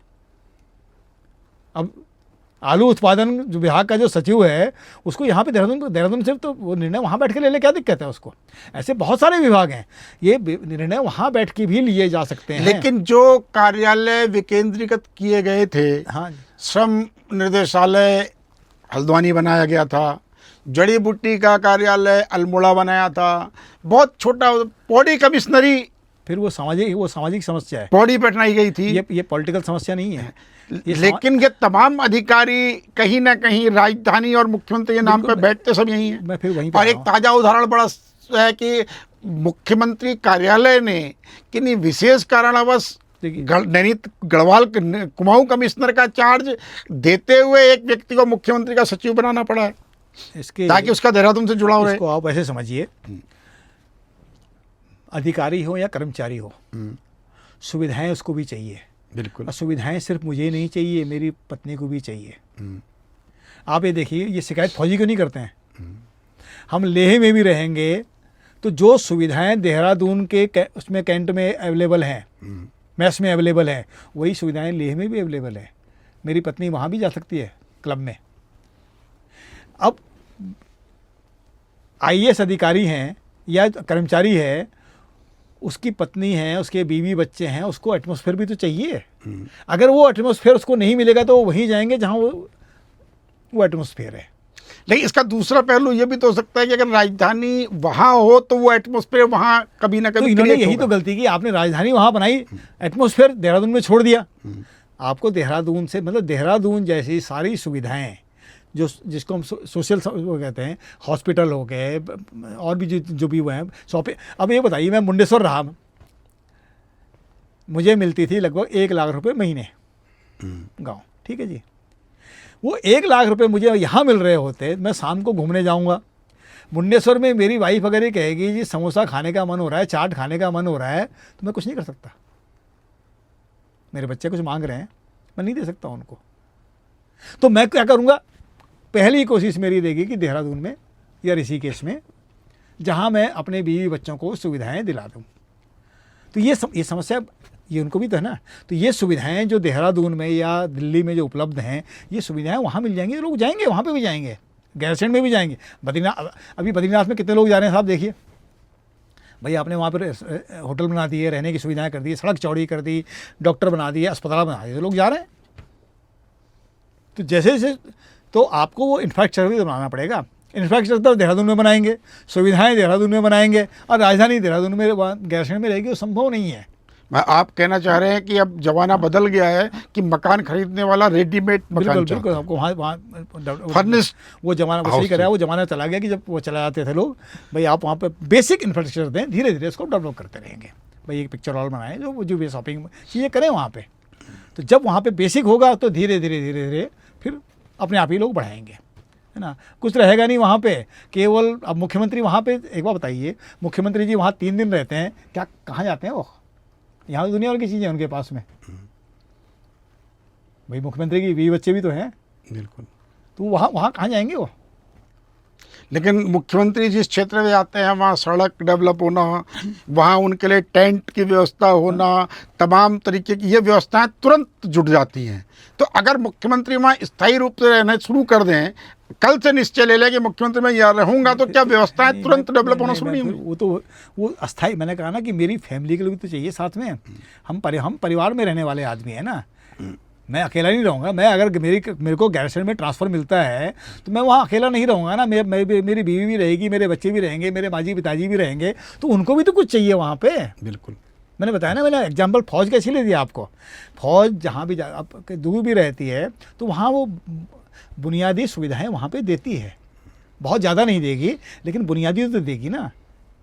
अब आलू उत्पादन जो विभाग का जो सचिव है, उसको यहाँ पे देहरादून से तो वो निर्णय वहाँ बैठ के ले, क्या दिक्कत है उसको? ऐसे बहुत सारे विभाग हैं, ये निर्णय वहाँ बैठ के भी लिए जा सकते हैं। लेकिन जो कार्यालय विकेंद्रीकृत किए गए थे, हाँ, श्रम निर्देशालय हल्द्वानी बनाया गया था, जड़ी बूटी का कार्यालय अल्मोड़ा बनाया था, बहुत छोटा पौड़ी कमिश्नरी, फिर वो सामाजिक समस्या है, पौड़ी पे बनाई गई थी। ये पॉलिटिकल समस्या नहीं है। लेकिन ये तमाम अधिकारी कहीं ना कहीं राजधानी और मुख्यमंत्री के नाम पे बैठते सब यही हैं। मैं फिर वहीं और एक ताज़ा उदाहरण बड़ा है कि मुख्यमंत्री कार्यालय ने किन्हीं विशेष कारणवश नैनीत गढ़वाल कुमाऊं कमिश्नर का चार्ज देते हुए एक व्यक्ति को मुख्यमंत्री का सचिव बनाना पड़ा है, ताकि उसका देहरादून से जुड़ाव रहे। इसको आप ऐसे समझिए, अधिकारी हो या कर्मचारी हो, सुविधाएं उसको भी चाहिए। बिल्कुल। और सुविधाएं सिर्फ मुझे नहीं चाहिए, मेरी पत्नी को भी चाहिए। आप ये देखिए, ये शिकायत फौजी क्यों नहीं करते हैं? हम लेह में भी रहेंगे तो जो सुविधाएं देहरादून के उसमें कैंट में अवेलेबल हैं, मैस में अवेलेबल है, वही सुविधाएं लेह में भी अवेलेबल है। मेरी पत्नी वहाँ भी जा सकती है क्लब में। अब आईएएस अधिकारी हैं या कर्मचारी है, उसकी पत्नी है, उसके बीवी बच्चे हैं, उसको एटमॉस्फेयर भी तो चाहिए। अगर वो एटमॉस्फेयर उसको नहीं मिलेगा तो वो वहीं जाएंगे जहाँ वो एटमॉस्फेयर है। लेकिन इसका दूसरा पहलू ये भी तो हो सकता है कि अगर राजधानी वहाँ हो तो वो एटमॉस्फेयर वहाँ कभी ना कभी, तो इन्होंने यही तो गलती की, आपने राजधानी वहाँ बनाई, एटमॉस्फेयर देहरादून में छोड़ दिया। आपको देहरादून से, मतलब देहरादून जैसी सारी सुविधाएं जो जिसको हम सोशल वो कहते हैं, हॉस्पिटल हो गए और भी जो भी हुए हैं, शॉपिंग। अब ये बताइए, मैं मुंडेश्वर रहा मुझे मिलती थी लगभग 1 लाख रुपए महीने गांव, ठीक है जी। वो 1 लाख रुपए मुझे यहाँ मिल रहे होते, मैं शाम को घूमने जाऊँगा मुंडेश्वर में, मेरी वाइफ अगर ये कहेगी जी समोसा खाने का मन हो रहा है, चाट खाने का मन हो रहा है, तो मैं कुछ नहीं कर सकता। मेरे बच्चे कुछ मांग रहे हैं, मैं नहीं दे सकता उनको। तो मैं क्या करूँगा, पहली कोशिश मेरी रहेगी कि देहरादून में या ऋषिकेश में, जहाँ मैं अपने बीवी बच्चों को सुविधाएं दिला दूँ। तो ये समस्या ये उनको भी तो है ना। तो ये सुविधाएं जो देहरादून में या दिल्ली में जो उपलब्ध हैं, ये सुविधाएं वहाँ मिल जाएंगी, लोग जाएंगे वहाँ पे भी जाएंगे, गैरसैंण में भी जाएंगे, बद्रीनाथ। अभी बद्रीनाथ में कितने लोग जा रहे हैं साहब, देखिए भाई, आपने वहाँ पर होटल बना दिए, रहने की सुविधाएं कर दी, सड़क चौड़ी कर दी, डॉक्टर बना दिए, अस्पताल बना दिए, तो लोग जा रहे हैं। तो जैसे जैसे तो आपको वो इंफ्रास्ट्रक्चर भी बनाना पड़ेगा। इंफ्रास्ट्रक्चर देहरादून में बनाएंगे, सुविधाएं देहरादून में बनाएंगे, और राजधानी देहरादून में गैरसैंण में रहेगी, वो संभव नहीं है। आप कहना चाह रहे हैं कि अब जमाना बदल गया है कि मकान खरीदने वाला रेडीमेड मकान चाहता है। बिल्कुल, आपको वहाँ फर्निश्ड वो जमाना सही कर रहा है। वो जमाना चला गया कि जब वो चला जाते थे लोग, भाई आप वहाँ पे बेसिक इंफ्रास्ट्रक्चर दें, धीरे धीरे इसको डेवलप करते रहेंगे। भाई एक पिक्चर हॉल बनाएं, जो भी शॉपिंग चीज़ें करें वहाँ पे। तो जब वहाँ पे बेसिक होगा तो धीरे धीरे फिर अपने आप ही लोग बढ़ाएंगे, है ना। कुछ रहेगा नहीं वहाँ पे, केवल अब मुख्यमंत्री वहाँ पे, एक बार बताइए, मुख्यमंत्री जी वहाँ 3 दिन रहते हैं, क्या कहाँ जाते हैं वो? यहाँ तो दुनिया भर की चीज़ें उनके पास में। भाई मुख्यमंत्री की बीवी बच्चे भी तो हैं, बिल्कुल। तो वहाँ कहाँ जाएंगे वो? लेकिन मुख्यमंत्री जिस क्षेत्र में आते हैं वहाँ सड़क डेवलप होना, वहाँ उनके लिए टेंट की व्यवस्था होना, तमाम तरीके की ये व्यवस्थाएं तुरंत जुट जाती हैं। तो अगर मुख्यमंत्री वहाँ स्थायी रूप से रहना शुरू कर दें, कल से निश्चय ले लें कि मुख्यमंत्री मैं यहाँ रहूँगा, तो क्या व्यवस्थाएं तुरंत डेवलप होना शुरू नहीं होंगी? वो अस्थाई, मैंने कहा ना कि मेरी फैमिली के लोग तो चाहिए साथ में। हम परिवार में रहने वाले आदमी है ना, मैं अकेला नहीं रहूँगा। मैं अगर मेरे को गैरसैंण में ट्रांसफ़र मिलता है तो मैं वहाँ अकेला नहीं रहूँगा ना। मेरी बीवी भी रहेगी, मेरे बच्चे भी रहेंगे, मेरे माजी पिताजी भी रहेंगे, तो उनको भी तो कुछ चाहिए वहाँ पे। बिल्कुल, मैंने बताया ना, मैंने एग्जाम्पल फौज कैसे ले दिया आपको। फौज जहाँ भी दूर भी रहती है तो वहाँ वो बुनियादी सुविधाएँ वहाँ पर देती है। बहुत ज़्यादा नहीं देगी, लेकिन बुनियादी तो देगी ना,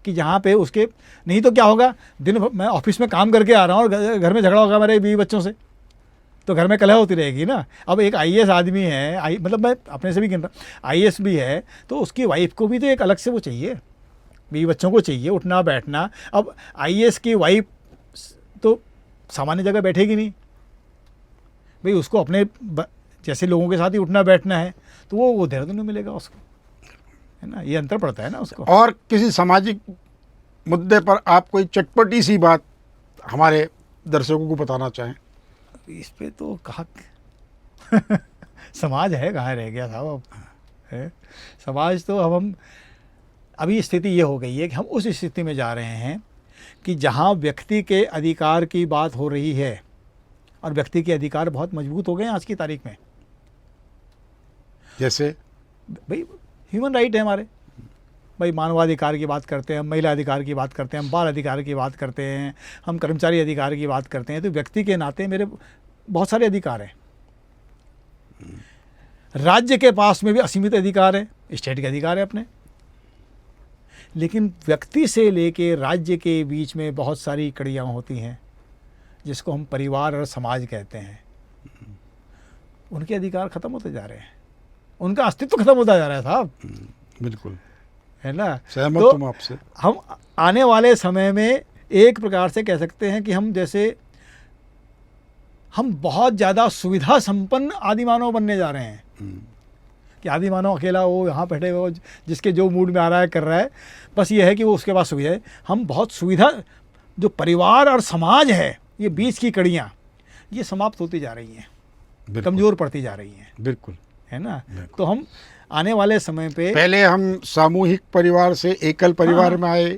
कि जहाँ पे उसके, नहीं तो क्या होगा, दिन भर मैं ऑफिस में काम करके आ रहा हूँ और घर में झगड़ा होगा मेरे बीवी बच्चों से, तो घर में कलह होती रहेगी ना। अब एक आईएएस आदमी है, मतलब मैं अपने से भी गिन रहा, आईएएस भी है, तो उसकी वाइफ को भी तो एक अलग से वो चाहिए, बीवी बच्चों को चाहिए, उठना बैठना। अब आईएएस की वाइफ तो सामान्य जगह बैठेगी नहीं भाई, उसको अपने जैसे लोगों के साथ ही उठना बैठना है, तो वो देहरादून में मिलेगा उसको, है ना। ये अंतर पड़ता है ना उसको। और किसी सामाजिक मुद्दे पर आप कोई चटपटी सी बात हमारे दर्शकों को बताना चाहें? इस पे तो कहा समाज है, कहाँ रह गया था अब, है समाज। तो अब हम अभी स्थिति ये हो गई है कि हम उस स्थिति में जा रहे हैं कि जहाँ व्यक्ति के अधिकार की बात हो रही है, और व्यक्ति के अधिकार बहुत मजबूत हो गए हैं आज की तारीख में। जैसे भाई ह्यूमन राइट है हमारे, भाई मानवाधिकार की बात करते हैं, हम महिला अधिकार की बात करते हैं, हम बाल अधिकार की बात करते हैं, हम कर्मचारी अधिकार की बात करते हैं। तो व्यक्ति के नाते मेरे बहुत सारे अधिकार हैं। राज्य के पास में भी असीमित अधिकार है, स्टेट के अधिकार है अपने, लेकिन व्यक्ति से लेके राज्य के बीच में बहुत सारी कड़ियाँ होती हैं, जिसको हम परिवार और समाज कहते हैं। उनके अधिकार खत्म होते जा रहे हैं, उनका अस्तित्व खत्म होता जा रहा है साहब। बिल्कुल, है ना। सहमत तो हूं आपसे। हम आने वाले समय में एक प्रकार से कह सकते हैं कि हम बहुत ज़्यादा सुविधा संपन्न आदि मानव बनने जा रहे हैं, कि आदि मानव अकेला वो यहाँ बैठे वो जिसके जो मूड में आ रहा है कर रहा है, बस ये है कि वो उसके पास सुविधा है। हम बहुत सुविधा, जो परिवार और समाज है, ये बीच की कड़ियाँ ये समाप्त होती जा रही हैं, कमज़ोर पड़ती जा रही हैं। बिल्कुल, है ना। तो हम आने वाले समय पे, पहले हम सामूहिक परिवार से एकल परिवार में आए,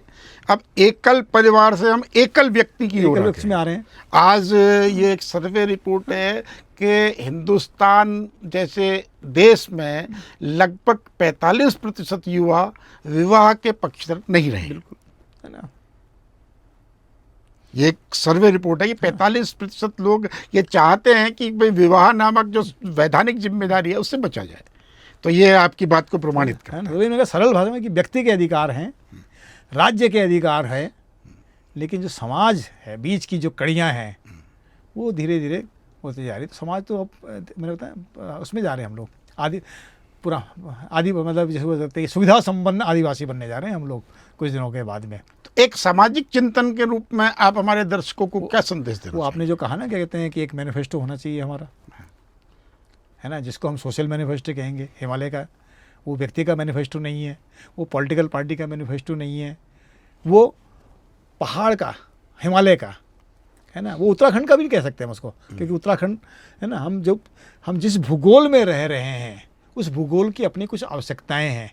अब एकल परिवार से हम एकल व्यक्ति की ओर में आ रहे हैं। आज ये एक सर्वे रिपोर्ट है कि हिंदुस्तान जैसे देश में लगभग 45% युवा विवाह के पक्षधर नहीं रहे। बिल्कुल, है ना। ये एक सर्वे रिपोर्ट है कि 45% लोग ये चाहते हैं कि भाई विवाह नामक जो वैधानिक जिम्मेदारी है उससे बचा जाए। तो ये आपकी बात को प्रमाणित करता है। तो मैंने सरल भाषा में कि व्यक्ति के अधिकार हैं, राज्य के अधिकार है, लेकिन जो समाज है, बीच की जो कड़ियाँ हैं, वो धीरे धीरे होती जा रही। तो समाज तो अब मैंने बताया उसमें जा रहे हैं हम लोग, आदि मतलब जैसे बोल सकते हैं सुविधा संपन्न आदिवासी बनने जा रहे हैं हम लोग कुछ दिनों के बाद में। तो एक सामाजिक चिंतन के रूप में आप हमारे दर्शकों को क्या संदेश देना वो आपने जो कहा ना, क्या कहते हैं कि एक मैनिफेस्टो होना चाहिए हमारा, है ना, जिसको हम सोशल मैनिफेस्टो कहेंगे। हिमालय का वो व्यक्ति का मैनिफेस्टो नहीं है, वो पॉलिटिकल पार्टी का मैनिफेस्टो नहीं है, वो पहाड़ का, हिमालय का, है ना, वो उत्तराखंड का भी कह सकते हैं हम उसको, क्योंकि उत्तराखंड है ना, हम जिस भूगोल में रह रहे हैं उस भूगोल की अपनी कुछ आवश्यकताएं हैं।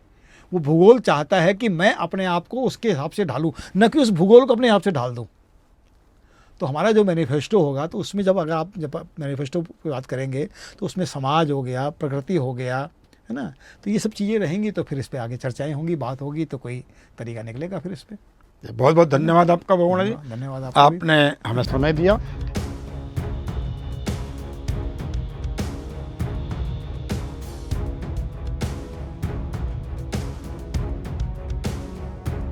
वो भूगोल चाहता है कि मैं अपने आप को उसके हिसाब से ढालूं, न कि उस भूगोल को अपने आप से ढाल दूं। तो हमारा जो मैनिफेस्टो होगा, तो उसमें जब मैनिफेस्टो की बात करेंगे तो उसमें समाज हो गया, प्रकृति हो गया, है ना, तो ये सब चीज़ें रहेंगी। तो फिर इस पर आगे चर्चाएं होंगी, बात होगी, तो कोई तरीका निकलेगा फिर इस पर। बहुत बहुत धन्यवाद आपका भगवान जी, धन्यवाद आपने हमें समय दिया।